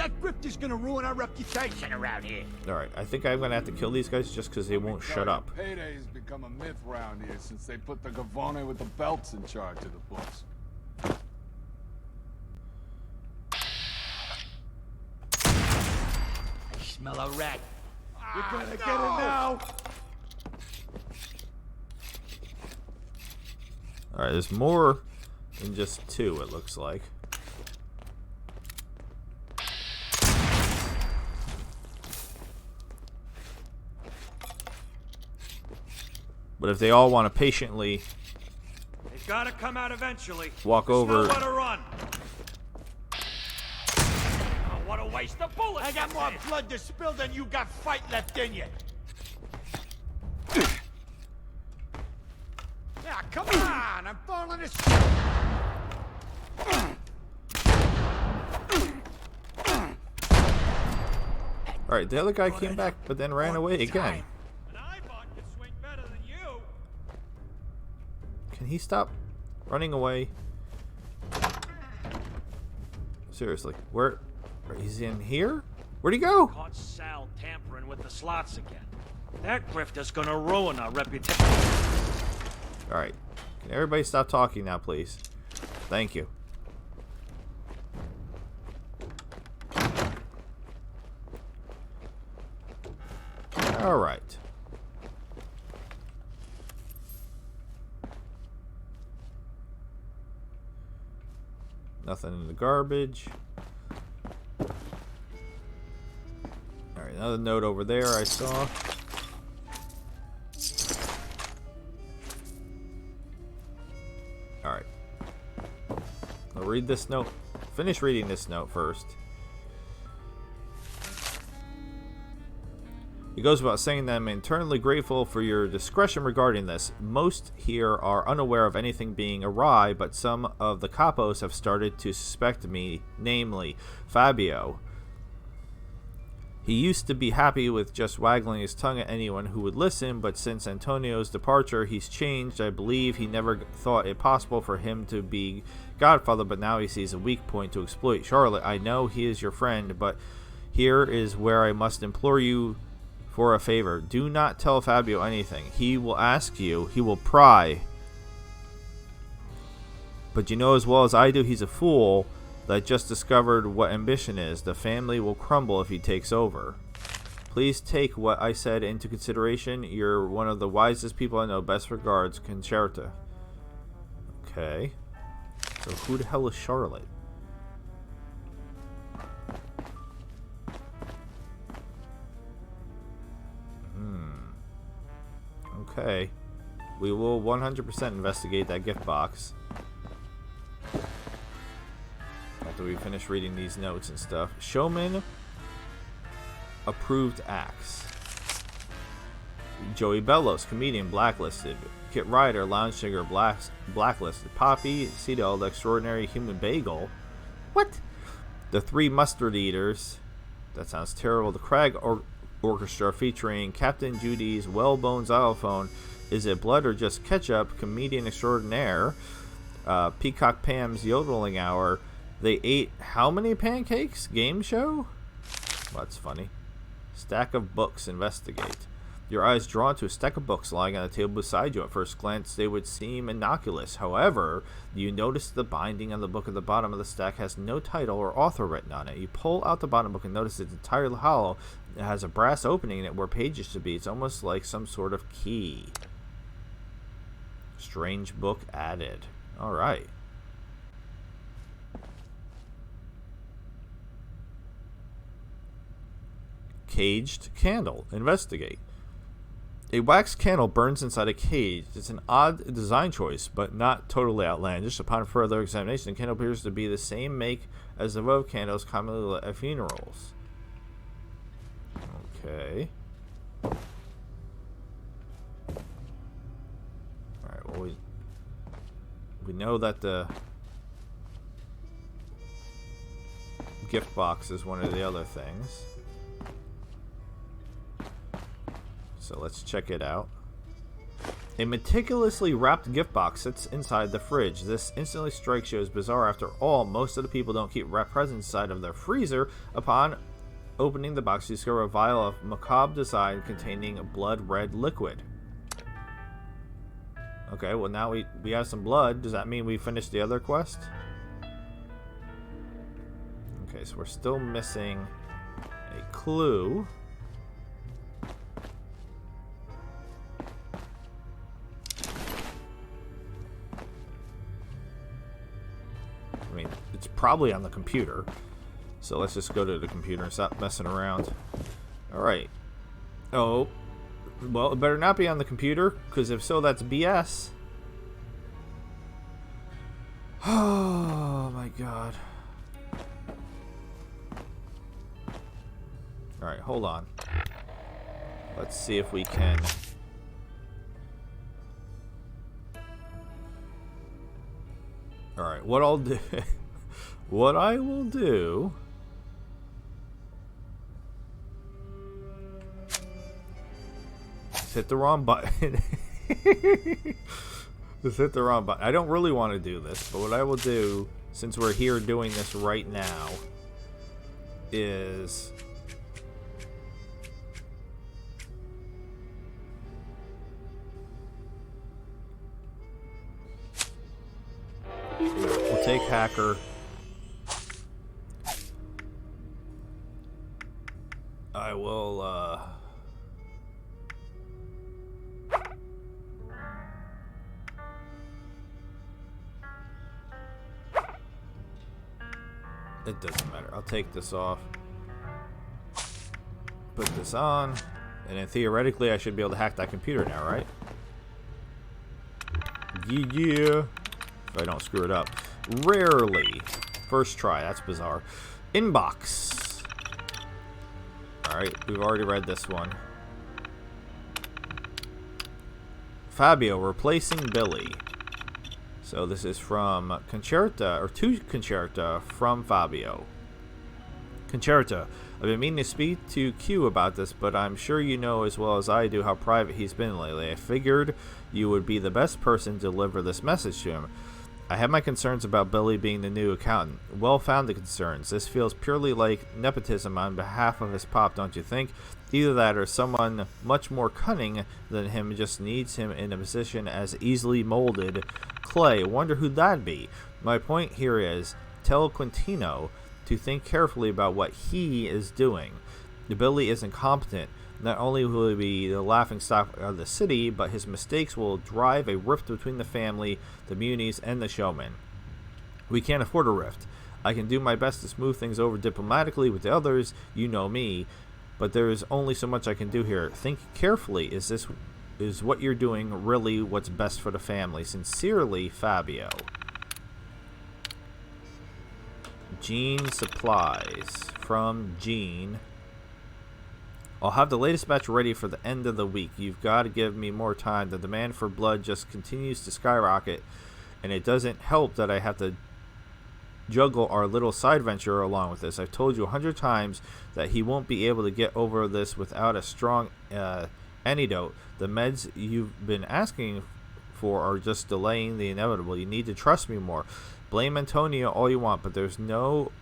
That grifter's gonna ruin our reputation around here. Alright, I think I'm gonna have to kill these guys just because they won't shut up. Payday's become a myth around here since they put the Gavone with the belts in charge of the books. I smell a rat. You're gonna get it now. Alright, there's more than just 2, it looks like. But if they all want to patiently They gotta come out eventually. walk There's over... nowhere to run. Oh, what a waste of bullets! I got more blood to spill than you got fight left in you. Yeah, come on! I'm falling asleep. Alright, the other guy came back, but then ran away again. An eyebot can swing better than you. Can he stop running away? Seriously, where... He's in here? Where'd he go? Caught Sal tampering with the slots again. That grifter's gonna ruin our reputation. Alright, can everybody stop talking now, please? Thank you. Alright. Nothing in the garbage. Alright, another note over there I saw. Alright. I'll read this note. Finish reading this note first. It goes without saying that I'm eternally grateful for your discretion regarding this. Most here are unaware of anything being awry, but some of the capos have started to suspect me, namely Fabio. He used to be happy with just waggling his tongue at anyone who would listen, but since Antonio's departure, he's changed. I believe he never thought it possible for him to be Godfather, but now he sees a weak point to exploit. Charlotte, I know he is your friend, but here is where I must implore you for a favor. Do not tell Fabio anything. He will ask you. He will pry. But you know as well as I do he's a fool that just discovered what ambition is. The family will crumble if he takes over. Please take what I said into consideration. You're one of the wisest people I know. Best regards, Concerta. Okay. So who the hell is Charlotte? Okay. We will 100% investigate that gift box. After we finish reading these notes and stuff. Showman approved acts. Joey Bellows, comedian, blacklisted. Kit Ryder, lounge singer, blacklisted. Poppy, Cito, the extraordinary human bagel. What? The Three Mustard Eaters. That sounds terrible. The Crag Orchestra featuring Captain Judy's Wellbone xylophone. Is it blood or just ketchup? Comedian extraordinaire. Peacock Pam's yodeling hour. They ate how many pancakes? Game show? Well, that's funny. Stack of books. Investigate. Your eyes drawn to a stack of books lying on the table beside you. At first glance, they would seem innocuous. However, you notice the binding on the book at the bottom of the stack has no title or author written on it. You pull out the bottom book and notice it's entirely hollow. It has a brass opening in it where pages should be. It's almost like some sort of key. Strange book added. Alright. Caged candle. Investigate. A wax candle burns inside a cage. It's an odd design choice, but not totally outlandish. Upon further examination, the candle appears to be the same make as the Vove candles commonly lit at funerals. Okay. Alright, well, we know that the gift box is one of the other things. So let's check it out. A meticulously wrapped gift box sits inside the fridge. This instantly strikes you as bizarre. After all, most of the people don't keep wrapped presents inside of their freezer. Upon opening the box, you discover a vial of macabre design containing blood red liquid. Okay, well now we have some blood. Does that mean we finished the other quest? Okay, so we're still missing a clue. I mean, it's probably on the computer. So let's just go to the computer and stop messing around. Alright. Oh. Well, it better not be on the computer, because if so, that's BS. Oh my god. Alright, hold on. Let's see if we can... Alright, what I'll do... what I will do... Just hit the wrong button. Just hit the wrong button. I don't really want to do this, but what I will do, since we're here doing this right now, is... We'll take hacker. I will, it doesn't matter. I'll take this off. Put this on. And then theoretically I should be able to hack that computer now, right? Yeah. If I don't screw it up. Rarely. First try. That's bizarre. Inbox. Alright, we've already read this one. Fabio replacing Billy. So this is from Concerta, or to Concerta from Fabio. Concerta, I've been meaning to speak to Q about this, but I'm sure you know as well as I do how private he's been lately. I figured you would be the best person to deliver this message to him. I have my concerns about Billy being the new accountant. Well-founded concerns. This feels purely like nepotism on behalf of his pop, don't you think? Either that or someone much more cunning than him just needs him in a position as easily molded clay. Wonder who that'd be. My point here is, tell Quintino to think carefully about what he is doing. Billy is incompetent. Not only will he be the laughingstock of the city, but his mistakes will drive a rift between the family, the Munies, and the showman. We can't afford a rift. I can do my best to smooth things over diplomatically with the others, you know me, but there is only so much I can do here. Think carefully. Is what you're doing really what's best for the family? Sincerely, Fabio. Gene Supplies. From Gene. I'll have the latest batch ready for the end of the week. You've got to give me more time. The demand for blood just continues to skyrocket, and it doesn't help that I have to juggle our little side venture along with this. I've told you 100 times that he won't be able to get over this without a strong antidote. The meds you've been asking for are just delaying the inevitable. You need to trust me more. Blame Antonio all you want, but there's no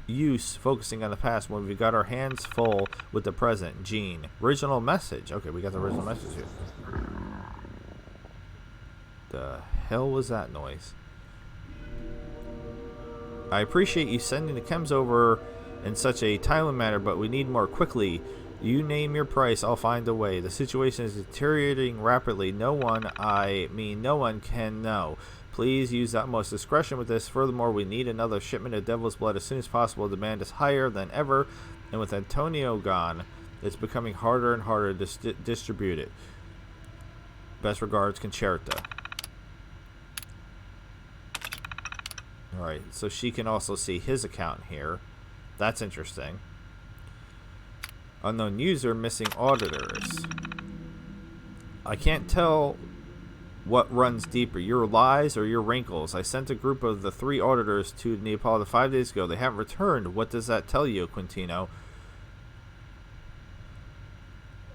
use focusing on the past when we've got our hands full with the present. Gene. Original message. Okay, we got the original message here. The hell was that noise? I appreciate you sending the chems over in such a timely manner, but we need more quickly. You name your price, I'll find a way. The situation is deteriorating rapidly. No one can know. Please use the utmost discretion with this. Furthermore, we need another shipment of devil's blood as soon as possible. Demand is higher than ever, and with Antonio gone, it's becoming harder and harder to distribute it. Best regards, Concerta. Alright, so she can also see his account here. That's interesting. Unknown user missing auditors. I can't tell what runs deeper, your lies or your wrinkles. I sent a group of the 3 auditors to Neapolitan 5 days ago. They haven't returned. What does that tell you, Quintino?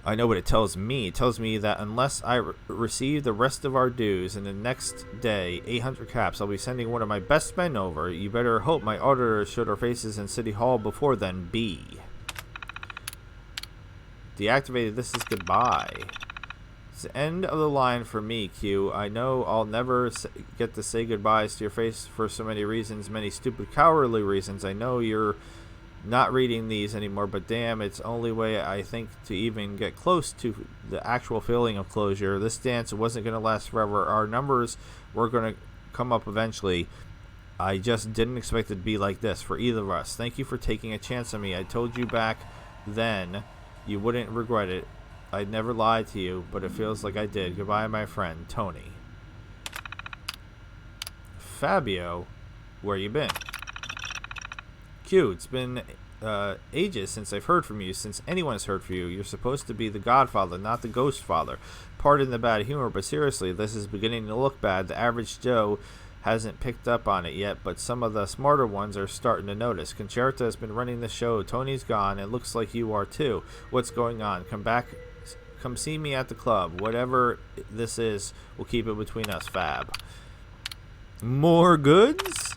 I know what it tells me. It tells me that unless I receive the rest of our dues in the next day, 800 caps, I'll be sending one of my best men over. You better hope my auditors showed our faces in City Hall before then. B. Deactivated. This is goodbye. It's the end of the line for me, Q. I know I'll never get to say goodbyes to your face for so many reasons, many stupid, cowardly reasons. I know you're not reading these anymore, but damn, it's the only way I think to even get close to the actual feeling of closure. This dance wasn't going to last forever. Our numbers were going to come up eventually. I just didn't expect it to be like this for either of us. Thank you for taking a chance on me. I told you back then you wouldn't regret it. I'd never lied to you, but it feels like I did. Goodbye, my friend, Tony. Fabio, where you been? Q, it's been ages since I've heard from you, since anyone's heard from you. You're supposed to be the Godfather, not the Ghost Father. Pardon the bad humor, but seriously, this is beginning to look bad. The average Joe hasn't picked up on it yet, but some of the smarter ones are starting to notice. Concerta has been running the show. Tony's gone. It looks like you are too. What's going on? Come back. Come see me at the club. Whatever this is, we'll keep it between us, Fab. More goods?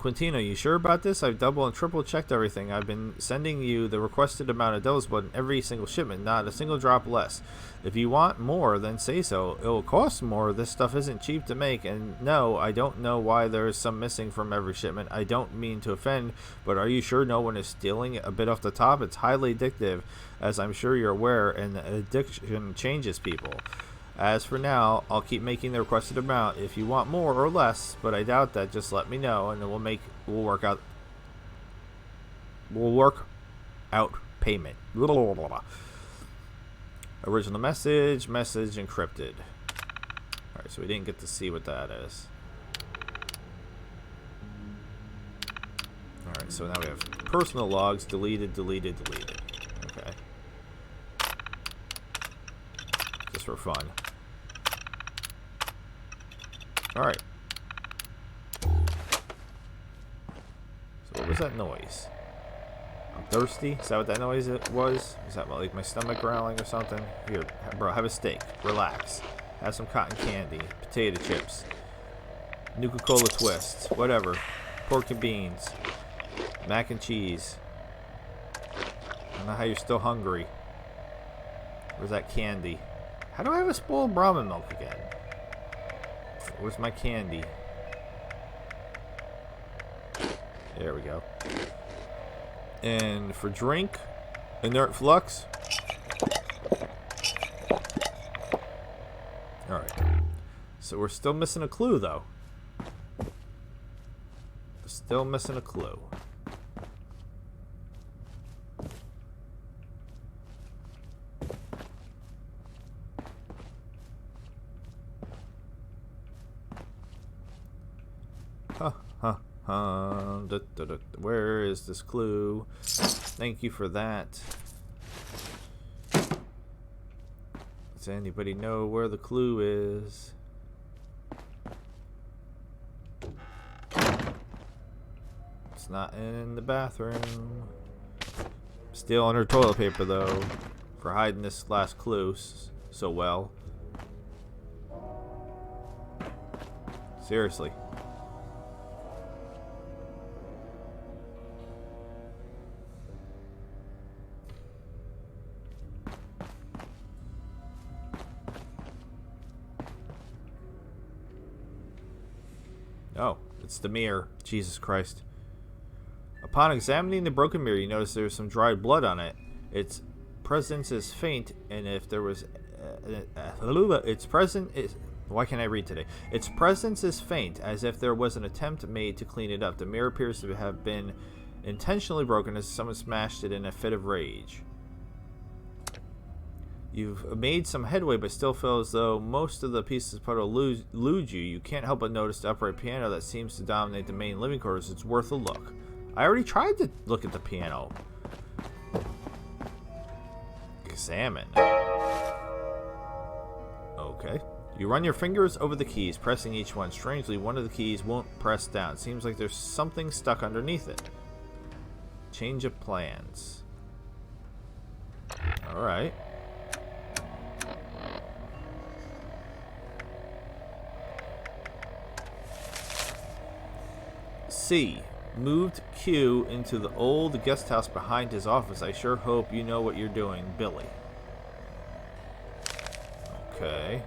Quintino, you sure about this? I've double and triple checked everything. I've been sending you the requested amount of devil's blood in every single shipment, not a single drop less. If you want more, then say so. It will cost more. This stuff isn't cheap to make, and no, I don't know why there's some missing from every shipment. I don't mean to offend, but are you sure no one is stealing a bit off the top? It's highly addictive, as I'm sure you're aware, and addiction changes people. As for now, I'll keep making the requested amount if you want more or less, but I doubt that. Just let me know, and then we'll work out payment. Blah, blah, blah, blah. Original message encrypted. Alright, so we didn't get to see what that is. Alright, so now we have personal logs, deleted. Okay. Just for fun. Alright. So what was that noise? I'm thirsty? Is that what that noise was? Is that like my stomach growling or something? Here, bro, have a steak. Relax. Have some cotton candy. Potato chips. Nuka-Cola twists. Whatever. Pork and beans. Mac and cheese. I don't know how you're still hungry. Where's that candy? How do I have a spoiled Brahmin milk again? Where's my candy? There we go. And for drink, inert flux. Alright. So we're still missing a clue, though. Still missing a clue. Where is this clue? Thank you for that. Does anybody know where the clue is? It's not in the bathroom. Still under toilet paper though, for hiding this last clue so well. Seriously. Oh, it's the mirror. Jesus Christ. Upon examining the broken mirror, you notice there's some dried blood on it. Its presence is faint, and if there was... its presence is... Why can't I read today? Its presence is faint, as if there was an attempt made to clean it up. The mirror appears to have been intentionally broken as someone smashed it in a fit of rage. You've made some headway, but still feel as though most of the pieces of puzzle elude you. You can't help but notice the upright piano that seems to dominate the main living quarters. It's worth a look. I already tried to look at the piano. Examine. Okay. You run your fingers over the keys, pressing each one. Strangely, one of the keys won't press down. It seems like there's something stuck underneath it. Change of plans. Alright. C. Moved Q into the old guest house behind his office. I sure hope you know what you're doing, Billy. Okay.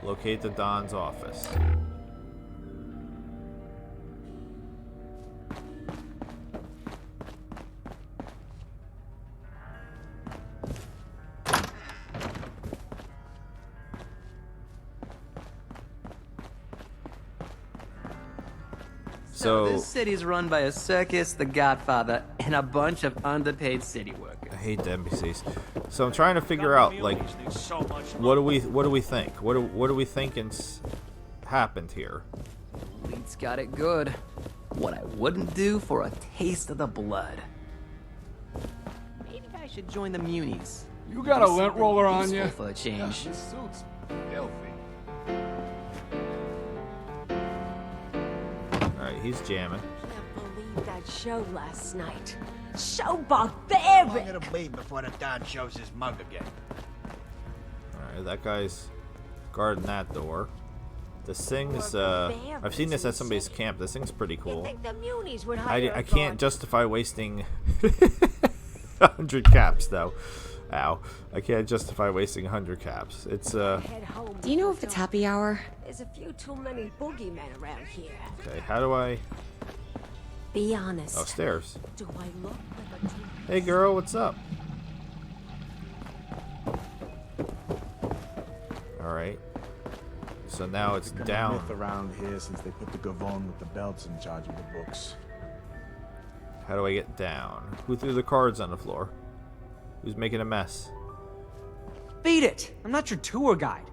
Locate the Don's office. So this city's run by a circus, the Godfather, and a bunch of underpaid city workers. I hate the NPCs. So I'm trying to figure out, like, what do we think? What do we thinking's happened here? Leeds got it good. What I wouldn't do for a taste of the blood. Maybe I should join the Munis. You got a lint roller on you? For a change. This suit's filthy. Alright, he's jamming. Can't believe that show last night. So How long barbaric! it'll be before the Don shows his mug again? Alright, that guy's guarding that door. This thing's, I've seen this at somebody's camp. This thing's pretty You cool. think the Munis would hire I a can't guard? justify wasting 100 caps, though. Ow. I can't justify wasting 100 caps. It's, Head home Do you know if before it's dark. happy hour? There's a few too many boogeymen around here. okay, how do I... Be honest. Oh, stairs. Do I look like a true... Hey, girl, what's up? Alright. So now it's Been a down. myth around here since they put the Gavone with the belts in charge of the books. How do I get down? Who threw the cards on the floor? Who's making a mess? Beat it! I'm not your tour guide.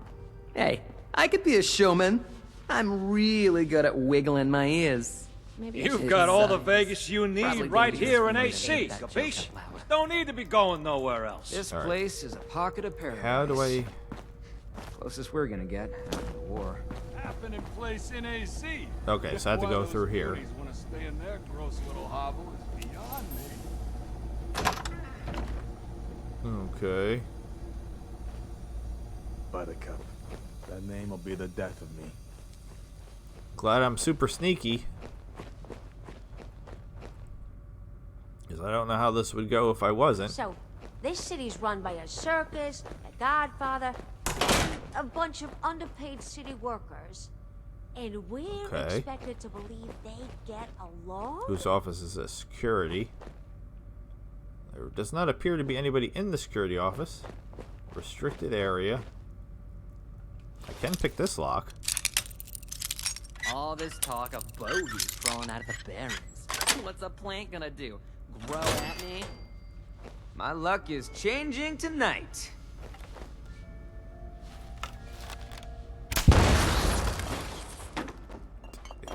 Hey, I could be a showman. I'm really good at wiggling my ears. Maybe I You've should got all the decide. Vegas you need Probably right dangerous here for in me to AC, make that joke capiche? out loud. Don't need to be going nowhere else. This All right. place is a pocket of paradise. How do I... Closest we're gonna get after the war. Happening place in AC. Okay, so I have to Why go those through here. goodies wanna stay in their gross little hovel is beyond me. Okay. Buttercup. That name will be the death of me. Glad I'm super sneaky. Because I don't know how this would go if I wasn't. So, this city's run by a circus, a godfather, and a bunch of underpaid city workers. And we're Okay. expected to believe they get along? Whose office is this? Security. There does not appear to be anybody in the security office. Restricted area. I can pick this lock. All this talk of bogeys crawling out of the barrens. What's a plant gonna do? Grow at me? My luck is changing tonight.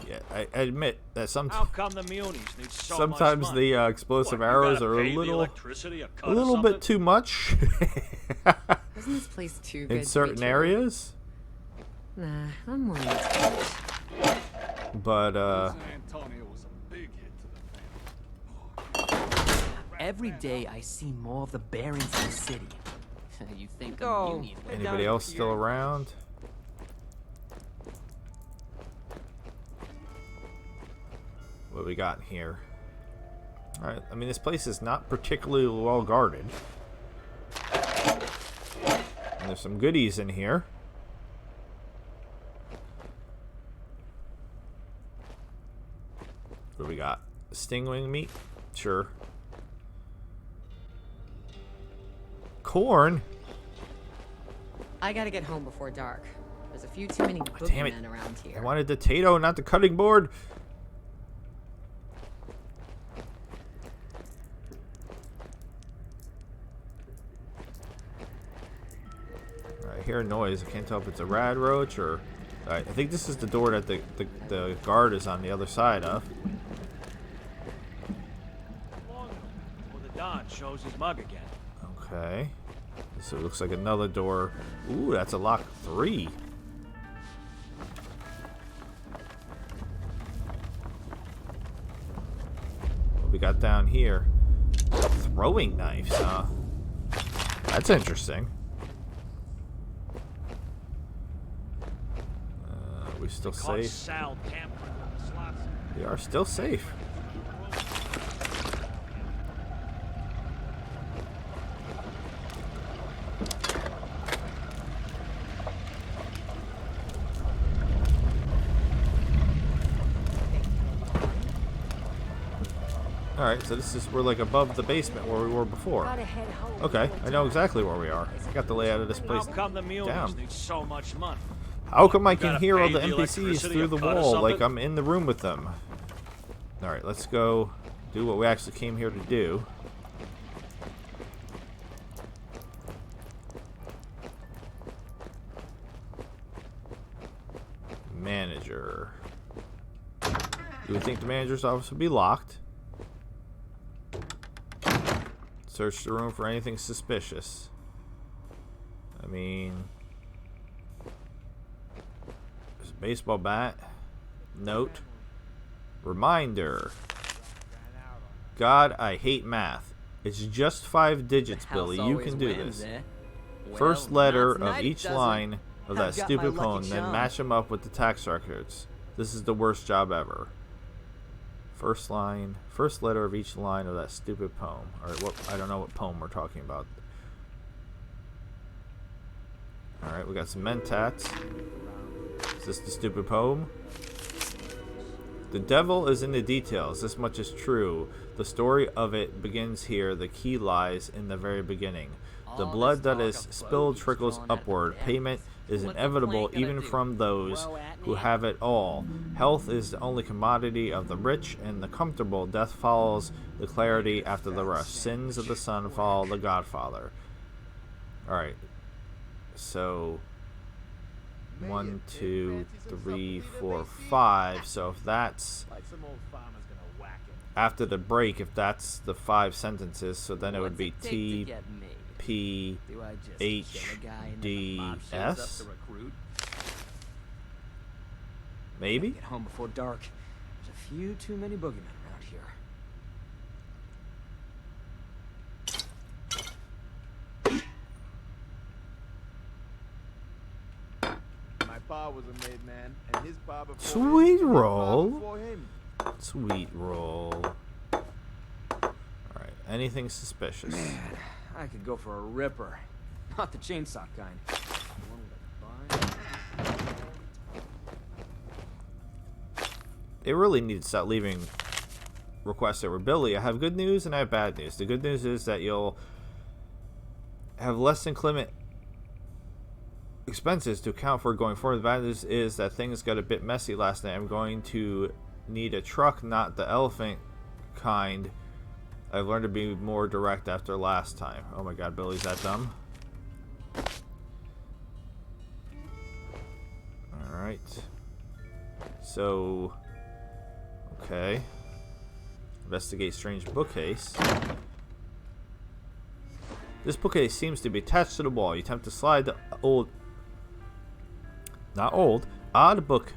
Yeah, I admit that How sometimes come the Munis need so sometimes much money? the explosive What, you arrows gotta are pay a the little electricity a cut a or little something? bit too much Isn't this place too good in to certain be true? areas. Nah, I'm willing to But San Antonio was a big hit to the family. Every day I see more of the barons in the city. You think the Go. Munis would anybody else still around? What do we got here? Alright, I mean this place is not particularly well guarded. And there's some goodies in here. What do we got? Stingwing meat? Sure. Corn? I gotta get home before dark. There's a few too many Damn it. boogeymen around here. I wanted the potato, not the cutting board. I hear a noise. I can't tell if it's a rad roach or... Alright, I think this is the door that the guard is on the other side of. Well, the Don shows his mug again. Okay. So it looks like another door. Ooh, that's a lock 3. What we got down here? Throwing knives, huh? That's interesting. We still safe? Sal tampering with the slots. We are still safe. Alright, so we're like above the basement where we were before. Okay, I know exactly where we are. I got the layout of this place How come the mules down. need so much money? How come I can Gotta hear all pay the the NPCs electricity through the cut or wall like something? I'm in the room with them? Alright, let's go do what we actually came here to do. Manager. You would think the manager's office would be locked. Search the room for anything suspicious. I mean, there's a baseball bat. Note. Reminder. God, I hate math. It's just 5 digits, Billy. You can do this. First letter of each line of that stupid poem, then match them up with the tax records. This is the worst job ever. First letter of each line of that stupid poem. Alright, I don't know what poem we're talking about. Alright, we got some mentats. Is this the stupid poem? The devil is in the details. This much is true. The story of it begins here. The key lies in the very beginning. The blood that is spilled trickles upward. Payment is inevitable even from those who have it all. Health is the only commodity of the rich and the comfortable. Death follows the clarity after the rush. Sins of the son follow the Godfather. Alright. So 1, 2, 3, 4, 5. So if that's after the break, if that's the 5 sentences, so then it would be T P H D S. Maybe? Get home before dark. There's a few too many boogeymen around here. My pa was a made man, and his pa before Sweet him, roll. his pa before him. Sweet roll. Alright, anything suspicious? Man, I could go for a ripper. Not the chainsaw kind. They really need to start leaving requests over Billy. I have good news and I have bad news. The good news is that you'll have less inclement expenses to account for going forward. The bad news is that things got a bit messy last night. I'm going to need a truck, not the elephant kind. I've learned to be more direct after last time. Oh my god, Billy's that dumb? Alright. So... okay. Investigate strange bookcase. This bookcase seems to be attached to the wall. You attempt to slide the odd book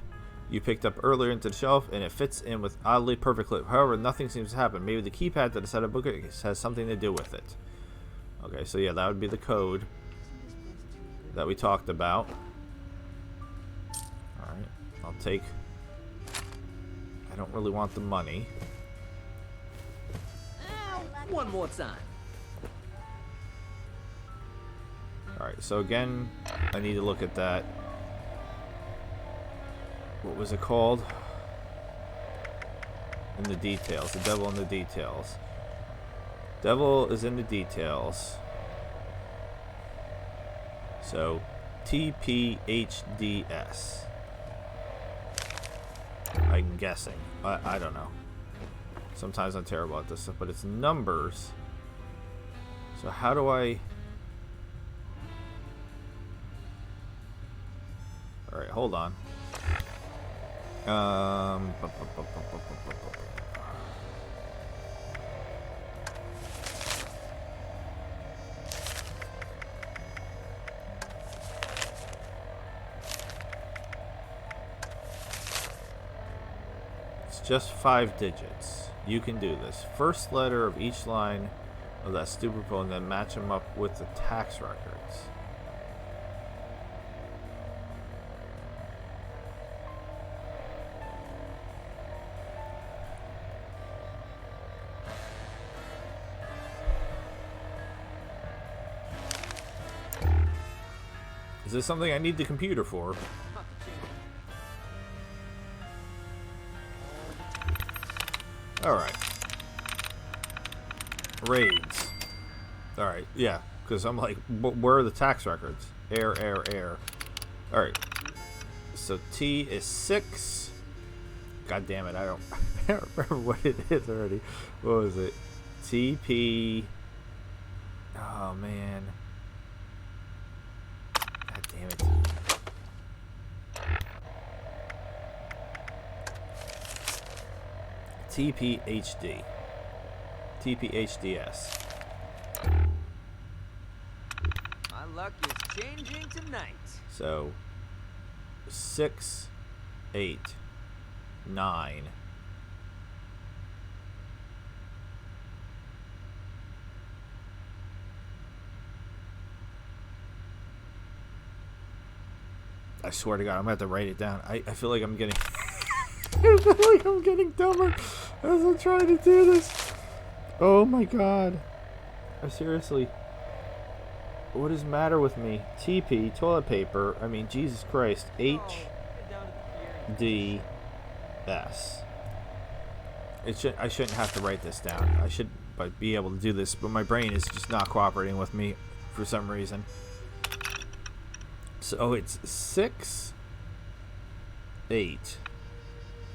you picked up earlier into the shelf, and it fits in with oddly perfect clip. However, nothing seems to happen. Maybe the keypad to the side of the bookcase has something to do with it. Okay, so yeah, that would be the code that we talked about. Alright, I'll take... I don't really want the money. One more time. Alright, so again, I need to look at that. What was it called? In the details. The devil in the details. Devil is in the details. So, TPHDS. I'm guessing. I don't know. Sometimes I'm terrible at this stuff, but it's numbers. So how do I... Alright, hold on. It's just 5 digits. You can do this. First letter of each line of that stupid phone and then match them up with the tax records. Is this something I need the computer for? Alright. Raids. Alright, yeah. Because I'm like, where are the tax records? Air. Alright. So T is 6. God damn it, I don't remember what it is already. What was it? TP. Oh, man. God damn it. TPHD. TPHDS. My luck is changing tonight. So 6, 8, 9. I swear to God, I'm gonna have to write it down. I feel like I'm getting I feel like I'm getting dumber as I'm trying to do this. Oh my God. Seriously. What is the matter with me? TP, toilet paper. I mean, Jesus Christ. HDS. I shouldn't have to write this down. I should be able to do this, but my brain is just not cooperating with me for some reason. So it's 6, 8.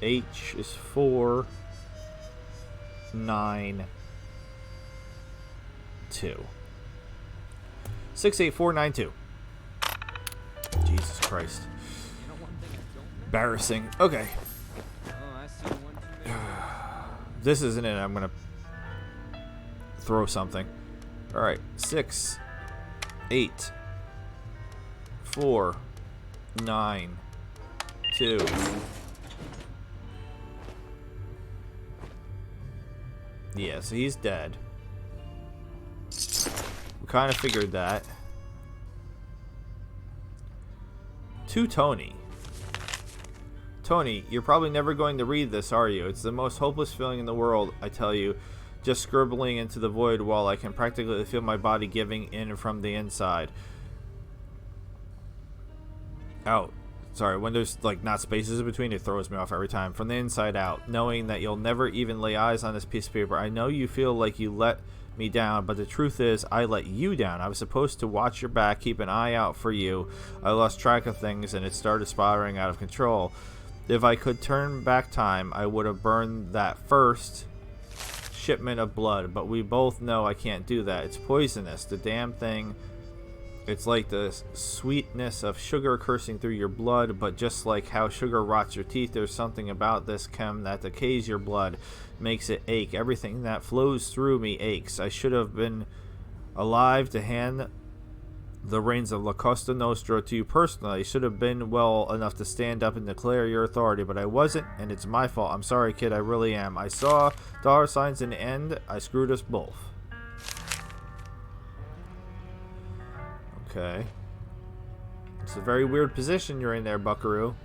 H is 4, 9, 2. 68492. Jesus Christ. Embarrassing. Okay. This isn't it. I'm gonna throw something. Alright. 6, 8, 4, 9, 2. Yeah, so he's dead. We kind of figured that. To Tony. Tony, you're probably never going to read this, are you? It's the most hopeless feeling in the world, I tell you. Just scribbling into the void while I can practically feel my body giving in from the inside. Out. Sorry, when there's like not spaces in between, it throws me off every time. From the inside out, knowing that you'll never even lay eyes on this piece of paper. I know you feel like you let me down, but the truth is I let you down. I was supposed to watch your back, keep an eye out for you. I lost track of things and it started spiraling out of control. If I could turn back time, I would have burned that first shipment of blood, but we both know I can't do that. It's poisonous. The damn thing. It's like the sweetness of sugar coursing through your blood, but just like how sugar rots your teeth, there's something about this chem that decays your blood, makes it ache. Everything that flows through me aches. I should have been alive to hand the reins of La Costa Nostra to you personally. I should have been well enough to stand up and declare your authority, but I wasn't, and it's my fault. I'm sorry, kid, I really am. I saw dollar signs in the end. I screwed us both. Okay. It's a very weird position you're in there, buckaroo.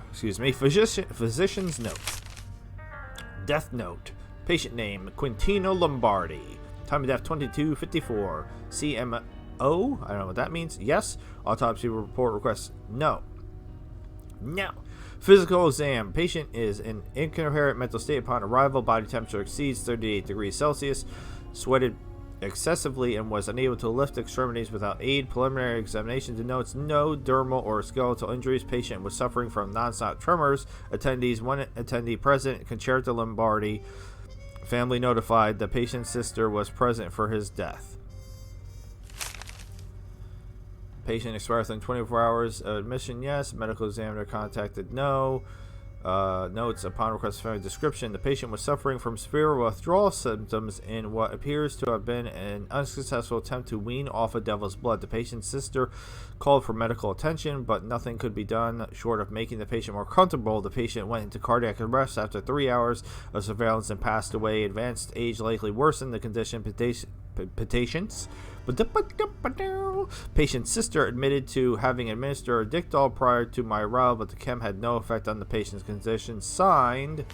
Excuse me. Physician's note. Death note. Patient name, Quintino Lombardi. Time of death, 22:54. CMO? I don't know what that means. Yes. Autopsy report request. No. No. Physical exam. Patient is in incoherent mental state upon arrival. Body temperature exceeds 38 degrees Celsius. Sweated excessively and was unable to lift extremities without aid. Preliminary examination denotes no dermal or skeletal injuries. Patient was suffering from non-stop tremors. Attendees, one attendee present, Concerto Lombardi. Family notified. The patient's sister was present for his death. Patient expired within 24 hours of admission, yes. Medical examiner contacted, no. Notes upon request for description. The patient was suffering from severe withdrawal symptoms in what appears to have been an unsuccessful attempt to wean off a devil's blood. The patient's sister called for medical attention, but nothing could be done short of making the patient more comfortable. The patient went into cardiac arrest after 3 hours of surveillance and passed away. Advanced age likely worsened the condition. Patient's sister admitted to having administered Dictol prior to my arrival, but the chem had no effect on the patient's condition. Signed,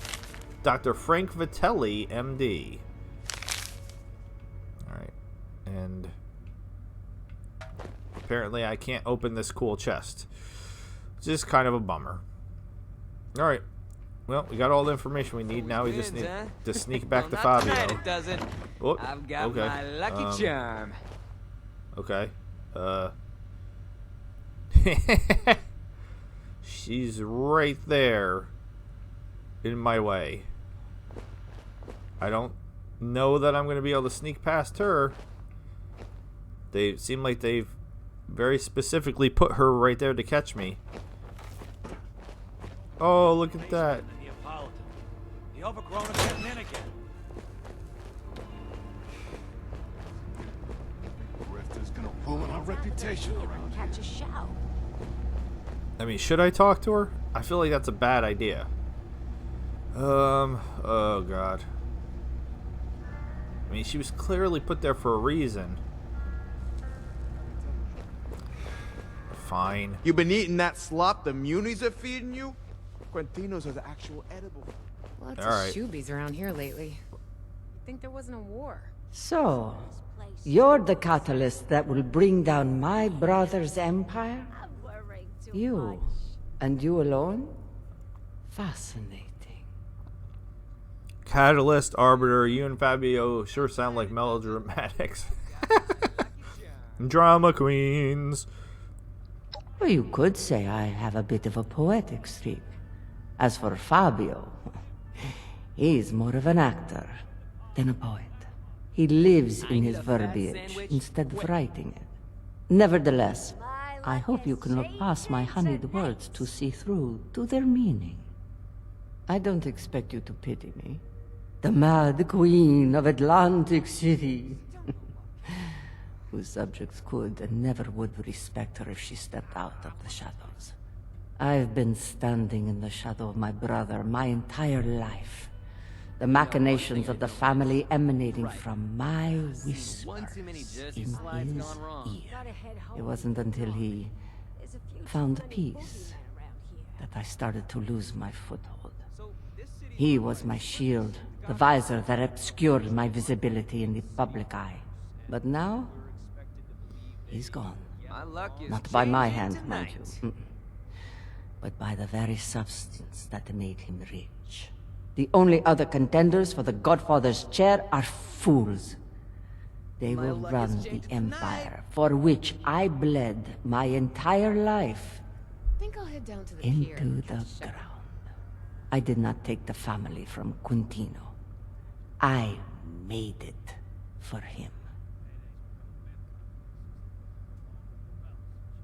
Dr. Frank Vitelli, MD. Alright. And apparently I can't open this cool chest. It's just kind of a bummer. Alright. Well, we got all the information we need. Now we just need to sneak back to Fabio. It doesn't. Oh, I've got okay. my lucky charm. Okay. She's right there in my way. I don't know that I'm going to be able to sneak past her. They seem like they've very specifically put her right there to catch me. Oh, look at that. The overgrown are getting in again. Grifter's gonna ruin our reputation around here. Catch a show. I mean, should I talk to her? I feel like that's a bad idea. Oh god. I mean, she was clearly put there for a reason. Fine. You been eating that slop the Muni's are feeding you? Quintino's are the actual edible. Lots All of right. shoobies around here lately. You'd think there wasn't a war. So, you're the catalyst that will bring down my brother's empire? You, and you alone? Fascinating. Catalyst, Arbiter, you and Fabio sure sound like melodramatics. Drama queens. Well, you could say I have a bit of a poetic streak. As for Fabio, he's more of an actor than a poet. He lives in his verbiage instead of writing it. Nevertheless, I hope you can look past my honeyed words to see through to their meaning. I don't expect you to pity me. The Mad Queen of Atlantic City, whose subjects could and never would respect her if she stepped out of the shadows. I've been standing in the shadow of my brother my entire life. The machinations of the family emanating from my whispers in his ear. It wasn't until he found peace that I started to lose my foothold. He was my shield, the visor that obscured my visibility in the public eye. But now, he's gone. Not by my hand, mind you, but by the very substance that made him rich. The only other contenders for the Godfather's chair are fools. They will run the empire for which I bled my entire life I think I'll head down to the pier into and the catch a shower. ground. I did not take the family from Quintino. I made it for him.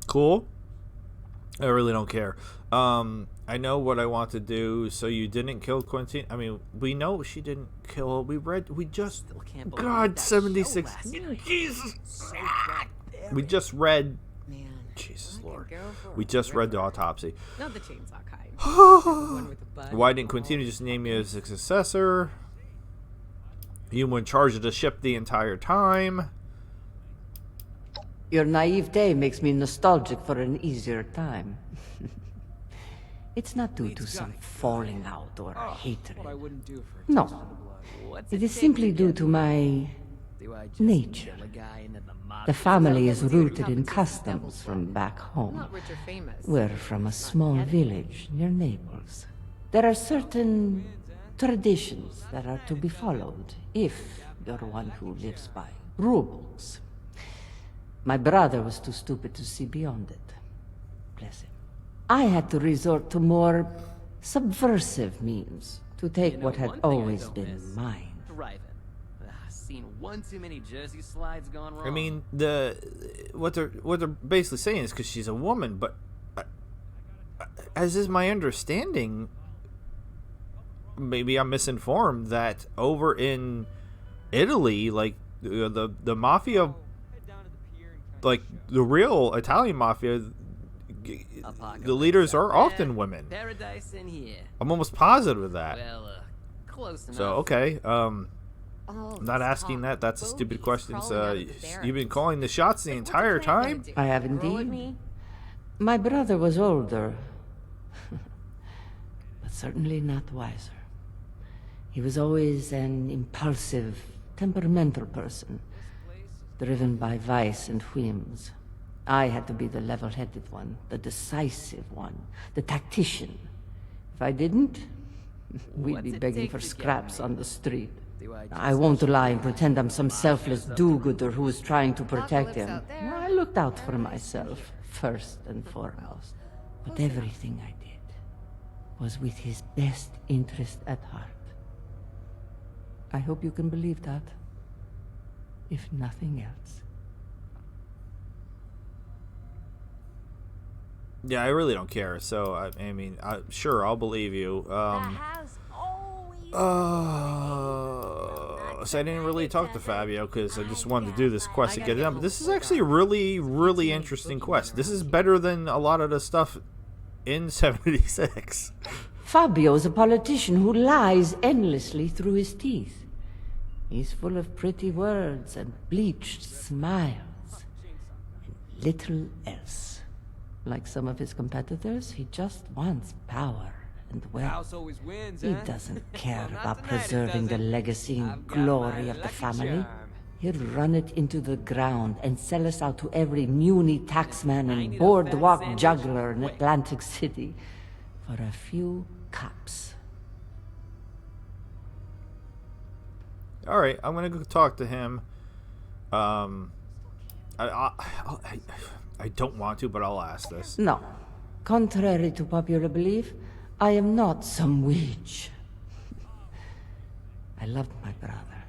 Cool. I really don't care. I know what I want to do. So you didn't kill Quentin. I mean, we know she didn't kill. We just. God, 76. Jesus. We just read. Man, Jesus I Lord. could go for We a just read the rip. autopsy. Not the chainsaw kind. The one with the bud. Why didn't Quintino just name you as a successor? You were in charge of the ship the entire time. Your naivete makes me nostalgic for an easier time. It's not due to some falling out or hatred. No. It is simply due to my nature. The family is rooted in customs from back home. Not rich or famous. We're from a small village near Naples. There are certain traditions that are to be followed if you're one who lives by rules. My brother was too stupid to see beyond it. Bless him. I had to resort to more subversive means to take what had always been mine. Driving. Seen one too many Jersey slides gone wrong. I mean, what they're basically saying is because she's a woman, but as is my understanding, maybe I'm misinformed, that over in Italy, like the mafia, like the real Italian mafia, the leaders are often women. Paradise in here. I'm almost positive of that. Well, close enough. So okay, I'm Oh, not asking that. That's a stupid question. You've been calling the shots the entire time. I have Throw at indeed. me? My brother was older, but certainly not wiser. He was always an impulsive, temperamental person, driven by vice and whims. I had to be the level-headed one, the decisive one, the tactician. If I didn't, we'd be begging for scraps on the street. I won't lie and pretend I'm some selfless do-gooder who is trying to protect him. I looked out for myself, first and foremost. But everything I did was with his best interest at heart. I hope you can believe that, if nothing else. Yeah, I really don't care. So I mean, sure, I'll believe you. So I didn't really talk to Fabio because I just wanted to do this quest to get it done. But this is actually a really, really interesting quest. This is better than a lot of the stuff in 76. Fabio is a politician who lies endlessly through his teeth. He's full of pretty words and bleached smiles, and little else. Like some of his competitors, he just wants power and wealth. House always wins, He huh? doesn't care Well, not about tonight it preserving the doesn't. legacy and I've got glory my of the lucky family. charm. He'll run it into the ground and sell us out to every Muni taxman I and need a fat boardwalk sandwich. juggler in Wait. Atlantic City for a few cups. All right, I'm gonna go talk to him. I don't want to, but I'll ask this. No. Contrary to popular belief, I am not some witch. I loved my brother,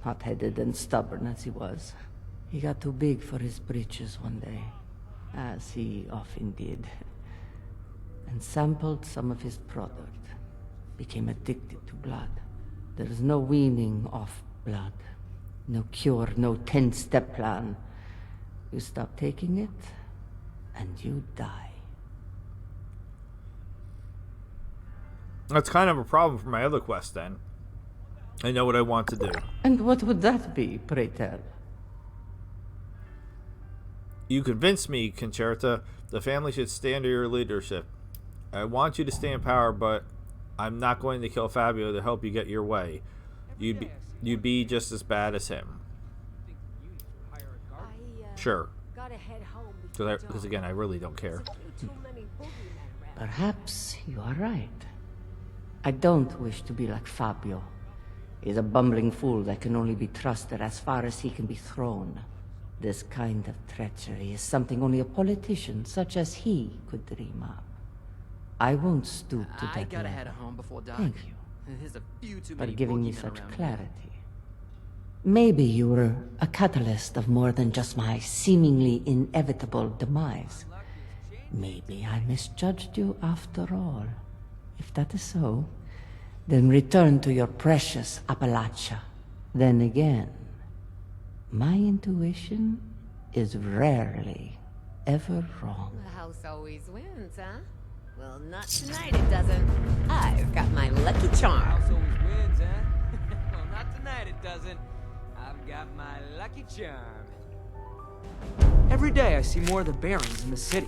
hot-headed and stubborn as he was. He got too big for his britches one day, as he often did, and sampled some of his product. Became addicted to blood. There is no weaning off blood. No cure, no 10-step plan. You stop taking it, and you die. That's kind of a problem for my other quest, then. I know what I want to do. And what would that be, pray tell? You convinced me, Concerta. The family should stay under your leadership. I want you to stay in power, but I'm not going to kill Fabio to help you get your way. You'd be just as bad as him. Sure. Because again, I really don't care. Perhaps you are right. I don't wish to be like Fabio. He's a bumbling fool that can only be trusted as far as he can be thrown. This kind of treachery is something only a politician such as he could dream up. I won't stoop to I that gotta level. head home before dark. Thank you There's a few too for many giving me boogeymen such around here. clarity. Maybe you were a catalyst of more than just my seemingly inevitable demise. Maybe I misjudged you after all. If that is so, then return to your precious Appalachia. Then again, my intuition is rarely ever wrong. The house always wins, huh? Well, not tonight it doesn't. I've got my lucky charm. House always wins, huh? Well, not tonight it doesn't. I've got my lucky charm. Every day I see more of the barons in the city.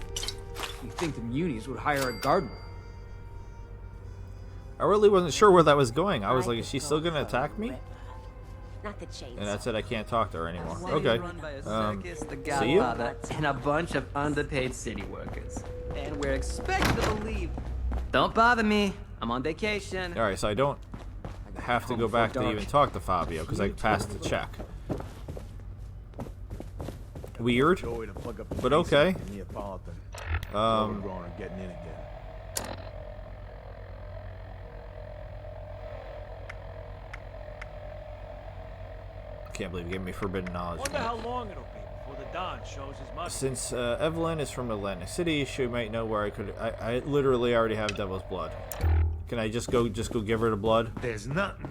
You'd think the Munis would hire a gardener. I really wasn't sure where that was going. I was like, is she still going to attack me? Not the chains. And that's it. I can't talk to her anymore. City Okay. run by a circus, the See you. Godfather, and a bunch of underpaid city workers. And we're expected to believe. Don't bother me. I'm on vacation. All right, so I don't have to go back to even talk to Fabio because I passed the check. Weird, Joey to plug up the but okay. basement in Neapolitan. Um, Overgrown and getting in again. can't believe you gave me forbidden knowledge. Wonder how long it'll be before the Don shows his muscle. Since Evelyn is from Atlantic City, she might know where I could. I literally already have Devil's Blood. Can I just go give her the blood? There's nothing.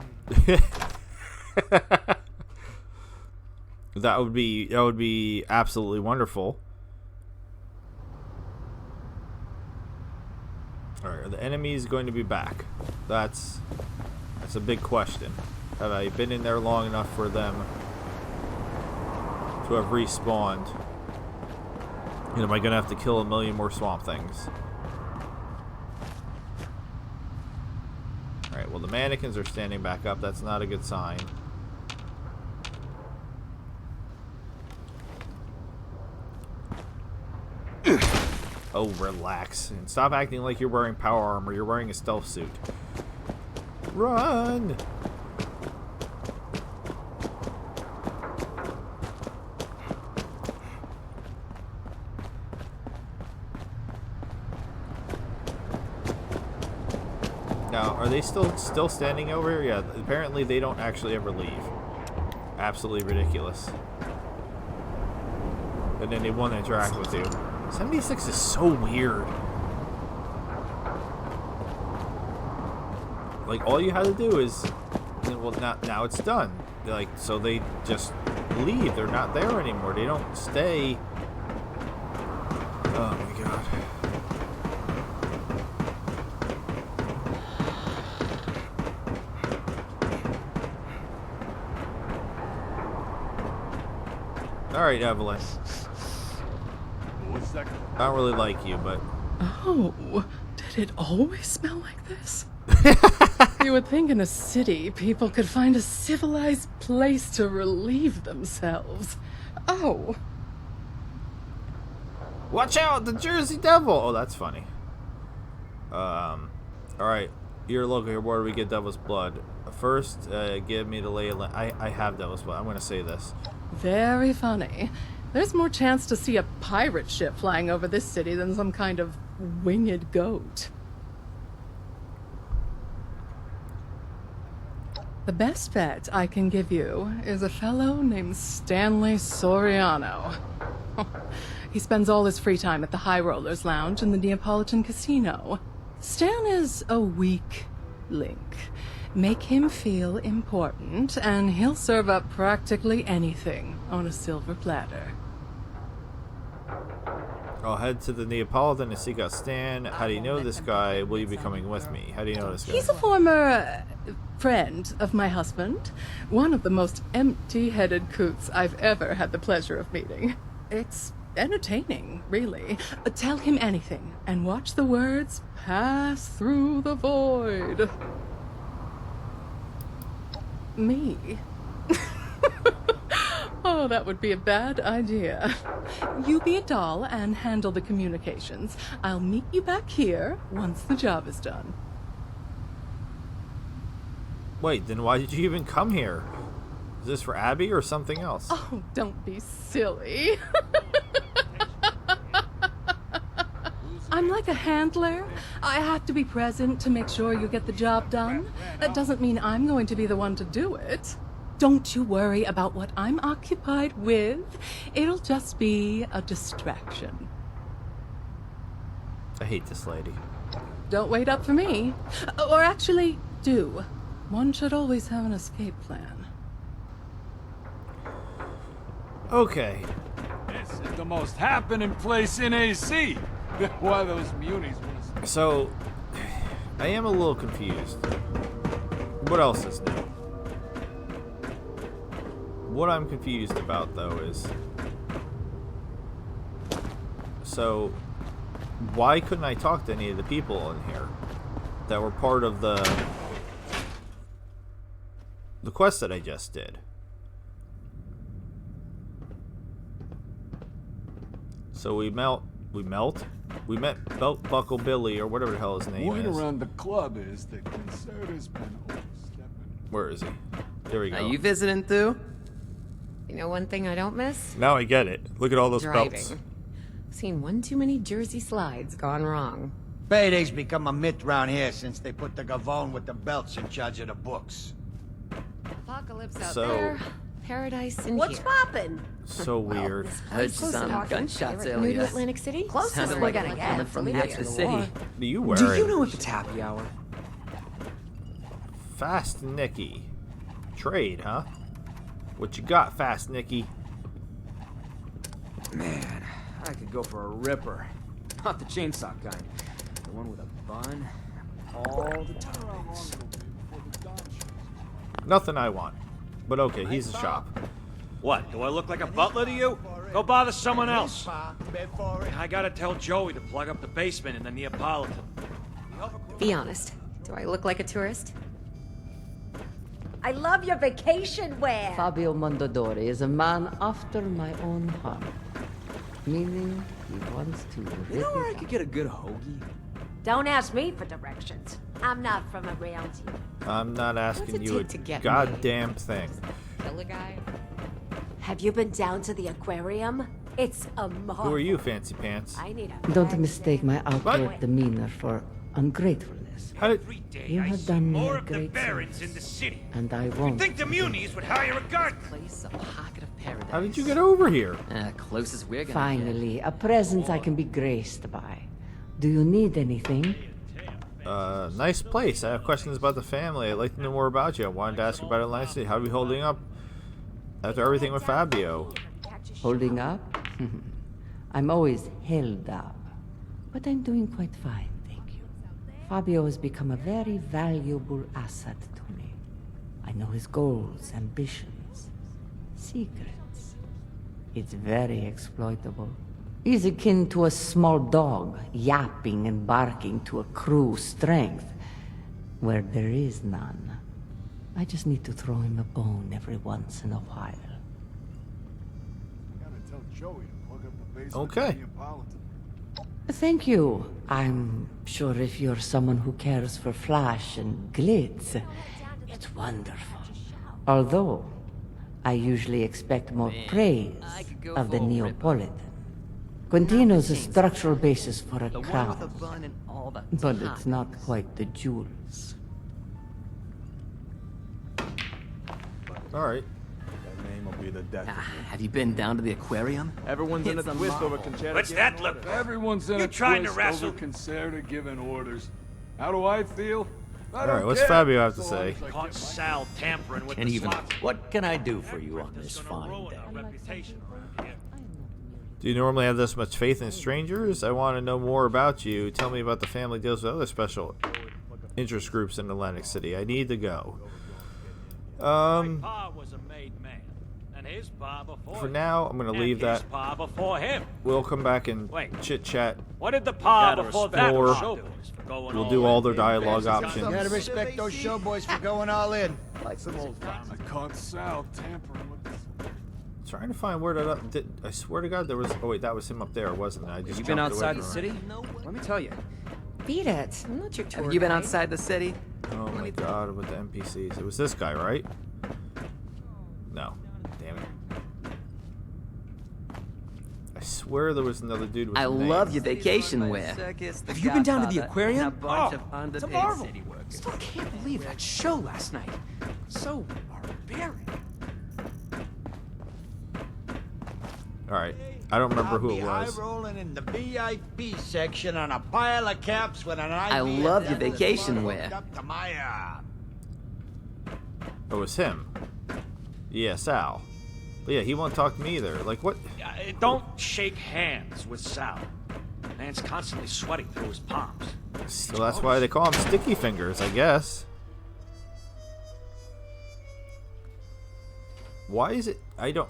That would be absolutely wonderful. All right, are the enemies going to be back? That's a big question. Have I been in there long enough for them to have respawned? And am I going to have to kill a million more swamp things? Alright, well the mannequins are standing back up. That's not a good sign. Oh, relax. And stop acting like you're wearing power armor. You're wearing a stealth suit. Run! Now, are they still standing over here? Yeah, apparently they don't actually ever leave. Absolutely ridiculous. And then they want to interact with you. 76 is so weird. Like, all you had to do is, well, now it's done. Like, so they just leave. They're not there anymore. They don't stay. Oh my god. Alright, Evelyn. What's that? I don't really like you, but... Oh, did it always smell like this? You would think in a city people could find a civilized place to relieve themselves. Oh. Watch out, the Jersey Devil! Oh, that's funny. Alright. You're local here. Where do we get Devil's Blood? First, give me the lay of land. I have Devil's Blood. I'm going to say this. Very funny. There's more chance to see a pirate ship flying over this city than some kind of winged goat. The best bet I can give you is a fellow named Stanley Soriano. He spends all his free time at the High Rollers Lounge in the Neapolitan Casino. Stan is a weak link. Make him feel important, and he'll serve up practically anything on a silver platter. I'll head to the Neapolitan to seek out Stan. How do you know this guy? Will you be coming with me? How do you know this guy? He's a former friend of my husband. One of the most empty-headed coots I've ever had the pleasure of meeting. It's entertaining, really. Tell him anything, and watch the words pass through the void. Me? Oh, that would be a bad idea. You be a doll and handle the communications. I'll meet you back here once the job is done. Wait, then why did you even come here? Is this for Abby or something else? Oh, don't be silly. I'm like a handler. I have to be present to make sure you get the job done. That doesn't mean I'm going to be the one to do it. Don't you worry about what I'm occupied with. It'll just be a distraction. I hate this lady. Don't wait up for me. Or actually, do. One should always have an escape plan. Okay. This is the most happening place in AC. Why those munis want to... So, I am a little confused. What else is new? What I'm confused about, though, is... So, why couldn't I talk to any of the people in here that were part of the quest that I just did? So we met Belt Buckle Billy, or whatever the hell his name Word is. around the club is that concerta's been overstepping. Where is he? There we go. Are you visiting too? You know one thing I don't miss? Now I get it. Look at all those Driving. belts. Seen one too many Jersey slides gone wrong. Payday's become a myth round here since they put the Gavone with the belts in charge of the books. Apocalypse out So- there, paradise in What's here. poppin'? So weird. Heard Close some enough. gunshots New to earlier. Atlantic City? Closest Sounded we're like gonna they're get. coming from Believe the it. upper city. Do you wear Do it? you know if it's happy hour? Fast Nicky. Trade, huh? What you got, Fast Nicky? Man, I could go for a ripper. Not the chainsaw kind. The one with a bun and all the toppings. Nothing I want. But okay, he's a shop. What, do I look like a butler to you? Go bother someone else. I gotta tell Joey to plug up the basement in the Neapolitan. Be honest. Do I look like a tourist? I love your vacation wear. Fabio Mondadori is a man after my own heart. Meaning he wants to You know where I could get a good hoagie? Don't ask me for directions. I'm not from around here. I'm not asking What's it you a take to get goddamn thing. Kill a guy? Have you been down to the aquarium? It's a marvel. Who are you, Fancy Pants? I need a Don't bag mistake my outward What? demeanor for ungratefulness. How did... You have done me More a of the great barons service, in the city. and I You won't. think the Muni's would hire a gardener? Place a pocket of paradise. How did you get over here? Closest we're gonna Finally, a presence I can be graced by. Do you need anything? Nice place. I have questions about the family. I'd like to know more about you. I wanted to ask you about it nicely. How are you holding up after everything with Fabio? Holding up? I'm always held up. But I'm doing quite fine, thank you. Fabio has become a very valuable asset to me. I know his goals, ambitions, secrets. It's very exploitable. He's akin to a small dog, yapping and barking to accrue strength, where there is none. I just need to throw him a bone every once in a while. Gotta tell Joey to plug up the basement Okay. in the Neapolitan. Thank you. I'm sure if you're someone who cares for flash and glitz, it's wonderful. Although, I usually expect more praise of the Neapolitan. Quintino's a structural basis for a The one with crown, the bun and all the but it's toppings. not quite the jewels. Alright. That name will be the death of me. Have you been down to the aquarium? Everyone's in a It's a twist over marvel. Conchetta. What's that look? Everyone's in You a trying to twist wrestle? over Concerta giving orders. How do I feel? I don't Alright, what's care, Fabio have to so long say? as I get Caught my- Sal tampering with And the even, slots. what can I do for you on this It's gonna fine ruin day? our reputation around here. Do you normally have this much faith in strangers? I want to know more about you. Tell me about the family deals with other special interest groups in Atlantic City. I need to go. My pa was a made man, and his pa before For him, now, I'm going to leave and that. his pa before him. We'll come back and Wait. chit-chat. What did the pa Gotta before respect that Or pa do? For going we'll all do in? all their dialogue You options. gotta respect those showboys for going all in. Like some old times. I caught Sal tampering with the... Trying to find where that... I swear to God, there was... Oh, wait, that was him up there, wasn't it? I just You been jumped away outside the from city? it. Let me tell you. Beat it. I'm not your tour Have you been guide. outside the city? Oh my God, with the NPCs. It was this guy, right? No. Damn it. I swear there was another dude with I a name. love your vacation wear. Have you been down to the aquarium? Oh, It's a marvel. Still can't believe that show last night. So barbaric. Alright. I don't remember who I'll it be was. high rolling in the VIP section on a pile of caps with an IV. I love your and that vacation hooked wear. Up to my It was him. Yeah, Sal. But yeah, he won't talk to me either. Like, what? Don't shake hands with Sal. Man's constantly sweating through his palms. So that's why they call him Sticky Fingers, I guess. Why is it... I don't...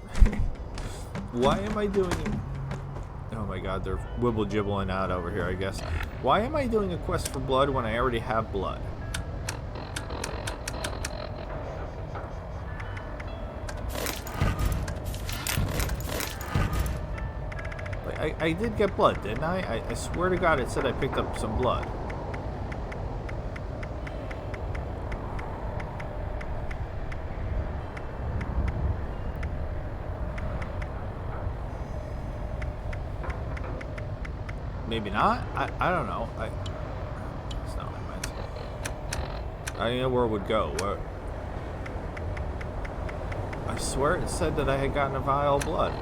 Why am I doing... Oh my God, they're wibble-jibbling out over here, I guess. Why am I doing a quest for blood when I already have blood? Like, I did get blood, didn't I? I swear to God it said I picked up some blood. Maybe not. I don't know. That's not what I meant. I didn't know where it would go. Where? I swear it said that I had gotten a vial of blood.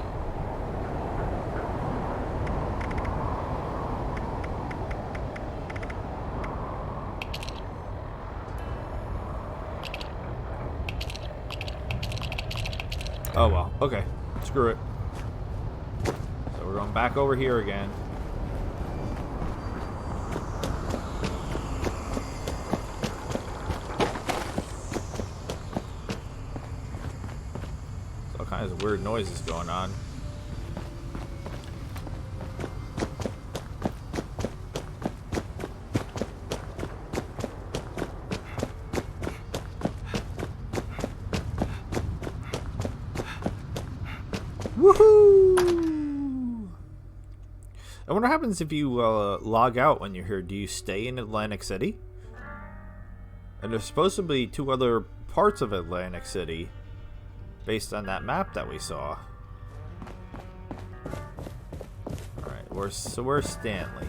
Oh well, okay. Screw it. So we're going back over here again. All kinds of weird noises going on. Woohoo! I wonder what happens if you log out when you're here. Do you stay in Atlantic City? And there's supposed to be 2 other parts of Atlantic City based on that map that we saw. Alright, where's Stanley?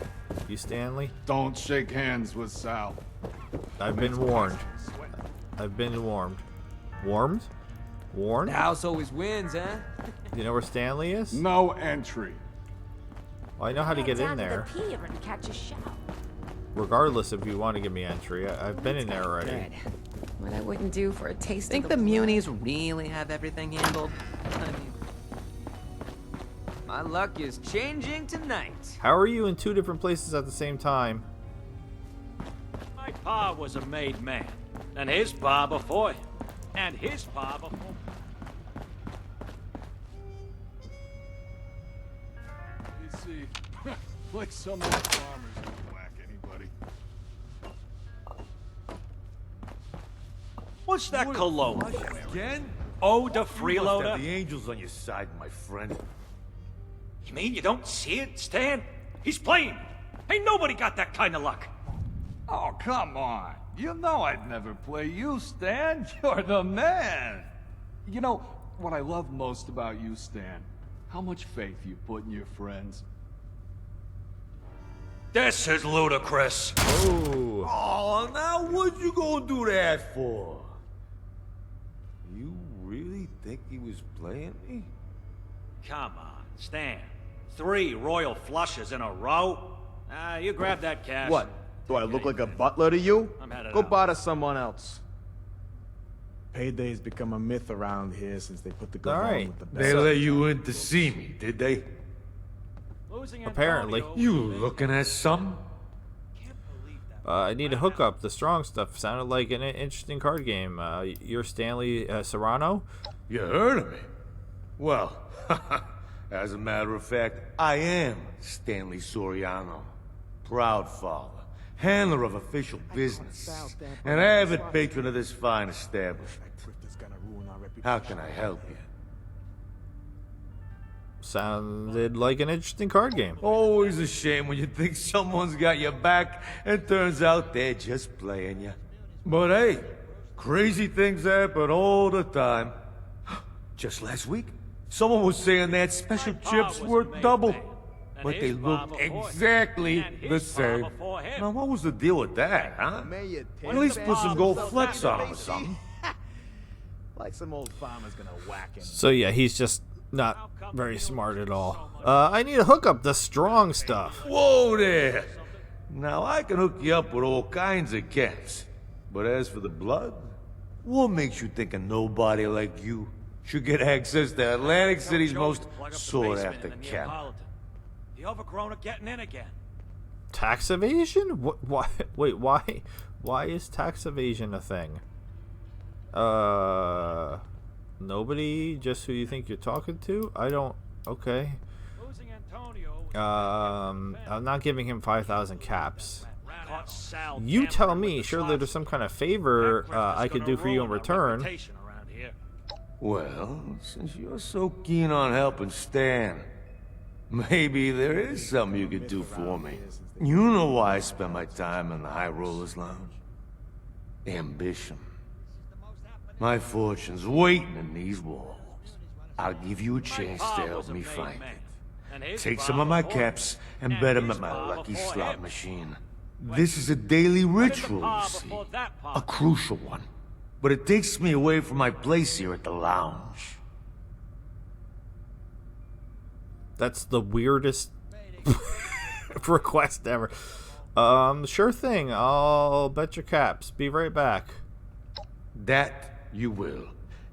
You Stanley? Don't shake hands with Sal. I've been warned. I've been warned. Warmed? Warned? The house always wins, huh? You know where Stanley is? No entry. Well, I know how to get in there. Down to the pier and catch a shower. Regardless if you want to give me entry. I've been in there already. Good. What I wouldn't do for a taste Think of the the Munis really have everything handled? I mean, My luck is changing tonight. How are you in 2 different places at the same time? My pa was a made man, and his pa before him, and his pa before. You see, like some old farmers don't whack anybody. What's that cologne? Again? Eau de You must have freeloader? the angels on your side, my friend. You mean you don't see it, Stan? He's playing. Ain't nobody got that kind of luck. Oh, come on. You know I'd never play you, Stan. You're the man. You know, what I love most about you, Stan, how much faith you put in your friends. This is ludicrous. Oh. Oh, now what you gonna do that for? You really think he was playing me? Come on, Stan. 3 royal flushes in a row? You grab that cash. What? Do I look like a butler to you? I'm headed Go out. bother someone else. Payday's become a myth around here since they put the gun Alright. with the They best. let you in to see me, did they? Losing Apparently. Antonio You was a big- looking at something? Can't believe that. I need a hookup. The strong stuff sounded like an interesting card game. You're Stanley Serrano? You heard of me? Well, as a matter of fact, I am Stanley Soriano. Proud father, handler of official business, an avid patron of this fine establishment. How can I help you? Sounded like an interesting card game. Always a shame when you think someone's got your back and turns out they're just playing you. But hey, crazy things happen all the time. Just last week, someone was saying that special chips were double, but they looked exactly the same. Now, what was the deal with that, huh? At least put some gold flecks on them or something. Like some old farmer's gonna whack him. So yeah, he's just not very smart at all. I need a hookup. The strong stuff. Whoa there! Now, I can hook you up with all kinds of cats. But as for the blood, what makes you think a nobody like you should get access to Atlantic City's most sought-after cat? The overgrown are getting in again. Tax evasion? What? Why? Wait, why? Why is tax evasion a thing? Nobody? Just who you think you're talking to? I don't. Okay. Losing Antonio. I'm not giving him 5,000 caps. Caught Sal You gambling tell with me. the Surely slots. there's some kind of favor I could do for you in return. Well, since you're so keen on helping Stan, maybe there is something you could do for me. You know why I spend my time in the High Rollers Lounge? Ambition. My fortune's waiting in these walls. I'll give you a chance to help me find it. Take some of my caps and bet them at my lucky slot machine. This is a daily ritual, you see. A crucial one. But it takes me away from my place here at the lounge. That's the weirdest request ever. Sure thing. I'll bet your caps. Be right back. That you will.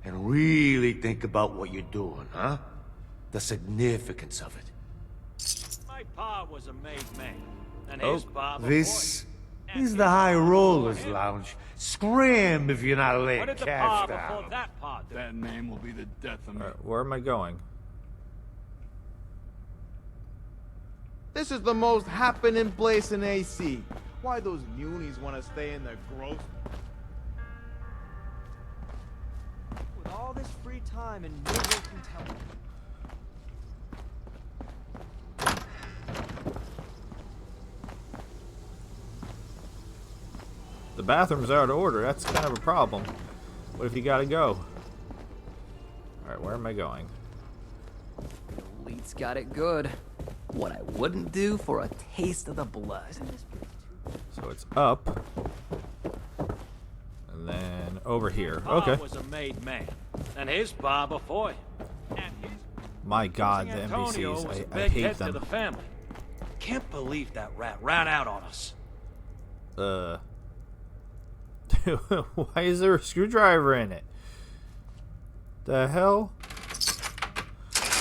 and really think about what you're doing, huh? The significance of it. My pa was a made man, and Oh, his pa before this him. is the High Rollers Lounge. Scram if you're not laying What did the cash pa down. before that pa do? That name will be the death of me. Where am I going? This is the most happening place in AC. Why those munis want to stay in their gross... With all this free time and no one can tell me. The bathroom's out of order. That's kind of a problem. What if you gotta go? Alright, where am I going? Elite's got it good. What I wouldn't do for a taste of the blood. So it's up. And then over here. Pa Okay. was a made man, and his pa before him. And his My god, the Antonio was a NPCs. I big hate hit to them. the family. Can't believe that rat ran out on us. Why is there a screwdriver in it? The hell?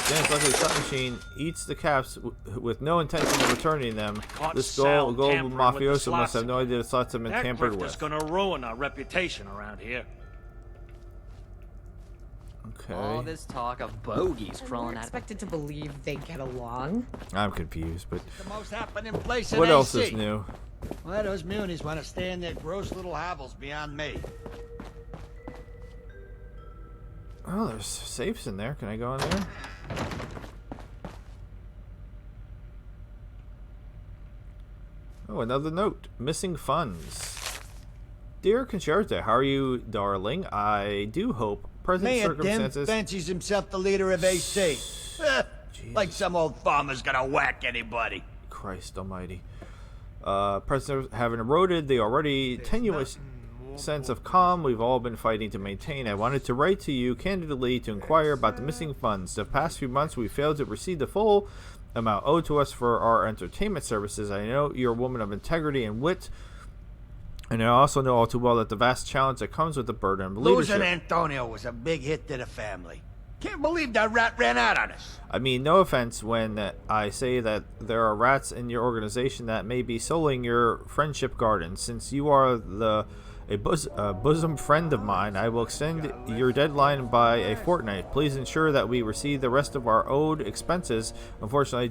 Dan's lucky slot machine eats the caps with no intention of returning them. Caught This Sal global tampering with the mafioso must slots have no idea the slots have been That tampered grifter's with. gonna ruin our reputation around here. Okay. All this talk of bogeys We're crawling out. expected to believe they get along. I'm confused, but The most happening place in what AC. else is new? Why those munis want to stay in their gross little hovels beyond me. Oh, there's safes in there. Can I go in there? Oh, another note. Missing funds. Dear Concerta, how are you, darling? I do hope present Mayor Tim circumstances... fancies himself the leader of AC. Like some old farmer's gonna whack anybody. Christ almighty. Presidents have eroded the already tenuous sense of calm we've all been fighting to maintain. I wanted to write to you candidly to inquire about the missing funds. The past few months we failed to receive the full amount owed to us for our entertainment services. I know you're a woman of integrity and wit, and I also know all too well that the vast challenge that comes with the burden of leadership. Losing Antonio was a big hit to the family. Can't believe that rat ran out on us. I mean, no offense when I say that there are rats in your organization that may be sowing your friendship garden. Since you are a bosom friend of mine, I will extend your deadline by a fortnight. Please ensure that we receive the rest of our owed expenses. Unfortunately,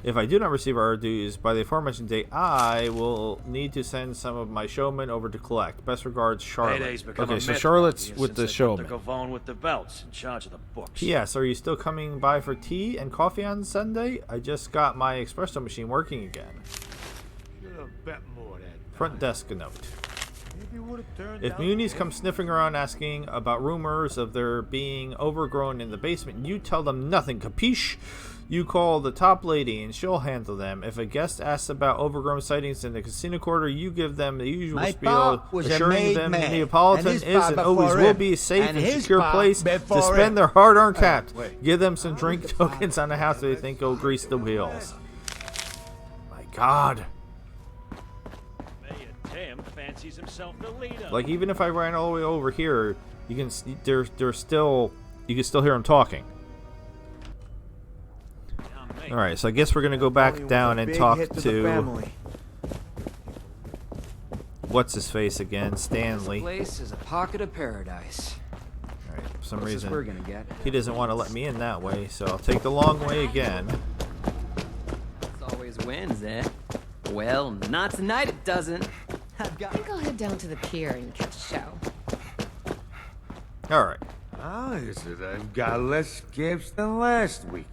if I do not receive our dues by the aforementioned date, I will need to send some of my showmen over to collect. Best regards, Charlotte. Payday's become Okay, a so myth Charlotte's around here with the since they put showman. the Gavone with the belts in charge of the books. P.S. Are you still coming by for tea and coffee on Sunday? I just got my espresso machine working again. Should have bet more that Front desk note. maybe would have turned If out munis okay. come sniffing around asking about rumors of there being overgrown in the basement, you tell them nothing, capiche? You call the top lady and she'll handle them. If a guest asks about overgrown sightings in the casino quarter, you give them the usual My spiel, pa was a assuring made them man, Neapolitan and is his pa and always before will him, be a safe and and his secure pa place to before spend him. their hard-earned caps. wait. Give them some drink tokens on the house so they think it'll grease the wheels. My God. Mayor Tim fancies himself the leader. Like, even if I ran all the way over here, you can there's still you can still hear him talking. All right, so I guess we're gonna go back down and talk to what's his face again, This Stanley. place is a pocket of paradise. All right, for some Closest reason we're gonna get. he doesn't want to let me in that way, so I'll take the long way again. This always wins, eh? Well, not tonight it doesn't. I've got I think I'll head down to the pier and catch a show. All right. How is it I've got less scabs than last week?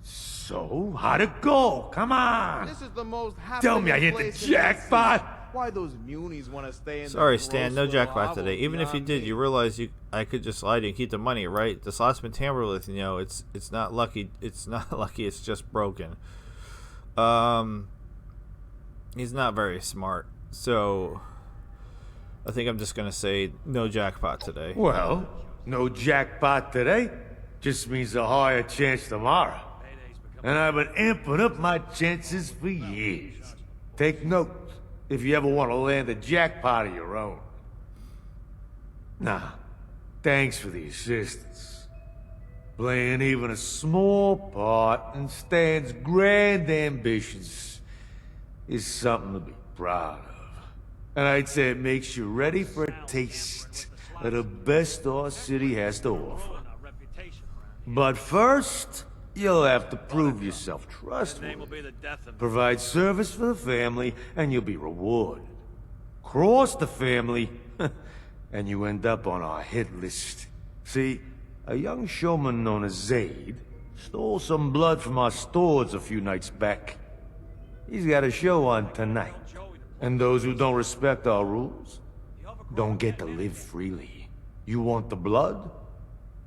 So, how'd it go? Come on! This is the most Tell me I hit the place in jackpot! AC. Why those munis want to stay in Sorry, their Stan, gross no little jackpot hovels today. Even if you beyond did, me? you realize I could just lie to you and keep the money, right? The slot's been tampered with, you know. It's not lucky. It's not lucky. It's just broken. He's not very smart, so I think I'm just gonna say no jackpot today. Well, no jackpot today just means a higher chance tomorrow. And I've been amping up my chances for years. Take note if you ever want to land a jackpot of your own. Nah, thanks for the assistance. Playing even a small part in Stan's grand ambitions is something to be proud of. And I'd say it makes you ready for a taste of the best our city has to offer. But first, you'll have to prove yourself trustworthy. Provide service for the family, and you'll be rewarded. Cross the family, and you end up on our hit list. See, a young showman known as Zaid stole some blood from our stores a few nights back. He's got a show on tonight. And those who don't respect our rules don't get to live freely. You want the blood?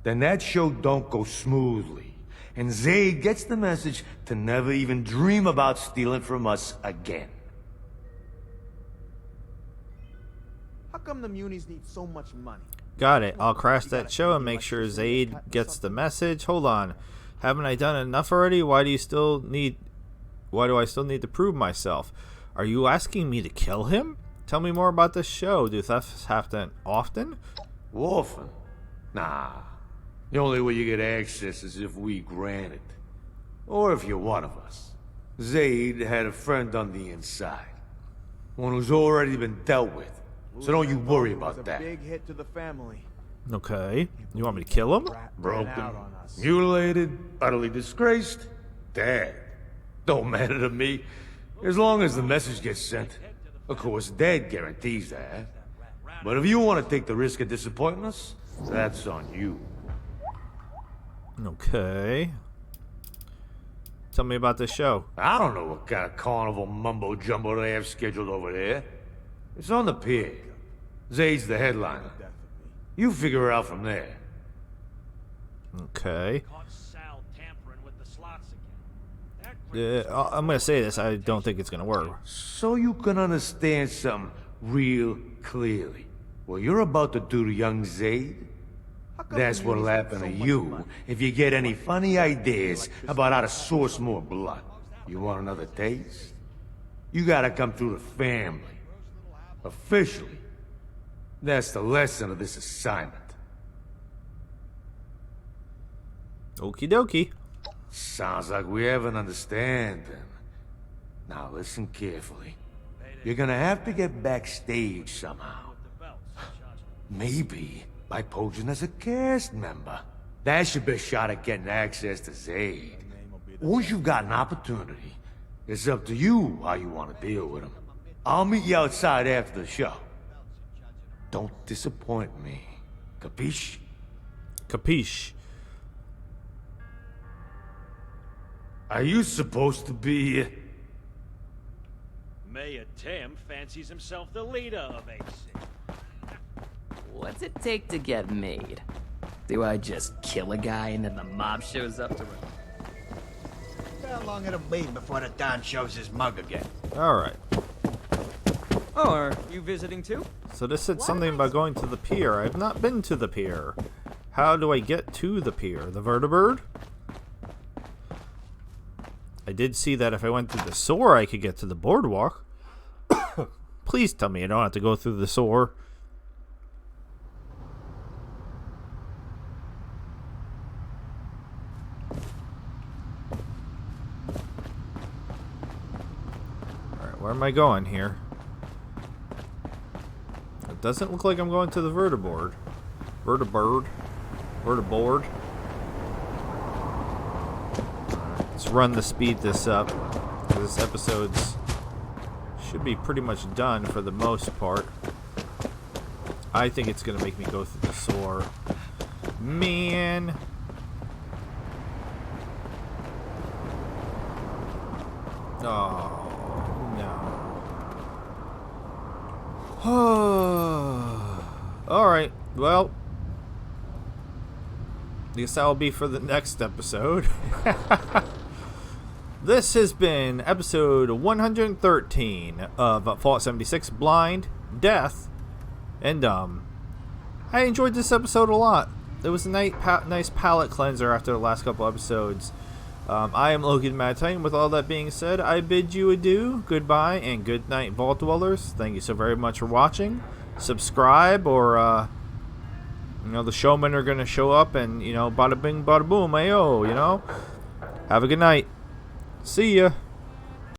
Then that show don't go smoothly. And Zaid gets the message to never even dream about stealing from us again. How come the munis need so much money? Got it. I'll crash that show and make sure Zaid gets the message. Hold on. Haven't I done enough already? Why do I still need to prove myself? Are you asking me to kill him? Tell me more about this show. Do thefts happen often? Often? Nah. The only way you get access is if we grant it. Or if you're one of us. Zaid had a friend on the inside. One who's already been dealt with. So don't you worry about that. Big hit to the family. Okay. You want me to kill him? Broken, mutilated, utterly disgraced, dead. Don't matter to me. As long as the message gets sent. Of course, dead guarantees that. But if you want to take the risk of disappointing us, that's on you. Okay. Tell me about this show. I don't know what kind of carnival mumbo-jumbo they have scheduled over there. It's on the pier. Zayd's the headliner. You figure it out from there. Okay. I'm gonna say this. I don't think it's gonna work. So you can understand something real clearly. What you're about to do to young Zayd, that's what'll happen to you if you get any funny ideas about how to source more blood. You want another taste? You gotta come through the family. Officially. That's the lesson of this assignment. Okie dokie. Sounds like we have an understanding. Now listen carefully. You're gonna have to get backstage somehow. Maybe by posing as a cast member. That's your best shot at getting access to Zayd. Once you've got an opportunity, it's up to you how you want to deal with him. I'll meet you outside after the show. Don't disappoint me. Capiche? Capiche. Are you supposed to be... Mayor Tim fancies himself the leader of AC. What's it take to get made? Do I just kill a guy and then the mob shows up to... How long it'll be before the Don shows his mug again? Alright. Oh, are you visiting too? So this said something about going to the pier. I've not been to the pier. How do I get to the pier? The vertibird? I did see that if I went through the sewer, I could get to the boardwalk. Please tell me I don't have to go through the sewer. Alright, where am I going here? It doesn't look like I'm going to the vertibird. Vertibird. Vertiboard. Let's run to speed this up. This episode's should be pretty much done for the most part. I think it's gonna make me go through the sewer. Man. Oh no. Alright, well, I guess that will be for the next episode. This has been episode 113 of Fallout 76 Blind, Death, and Dumb. I enjoyed this episode a lot. It was a nice palate cleanser after the last couple episodes. I am Loki the Mad Titan. With all that being said, I bid you adieu, goodbye, and good night, Vault Dwellers. Thank you so very much for watching. Subscribe or You know, the showmen are gonna show up and, you know, bada bing, bada boom, ayo, you know? Have a good night. See ya.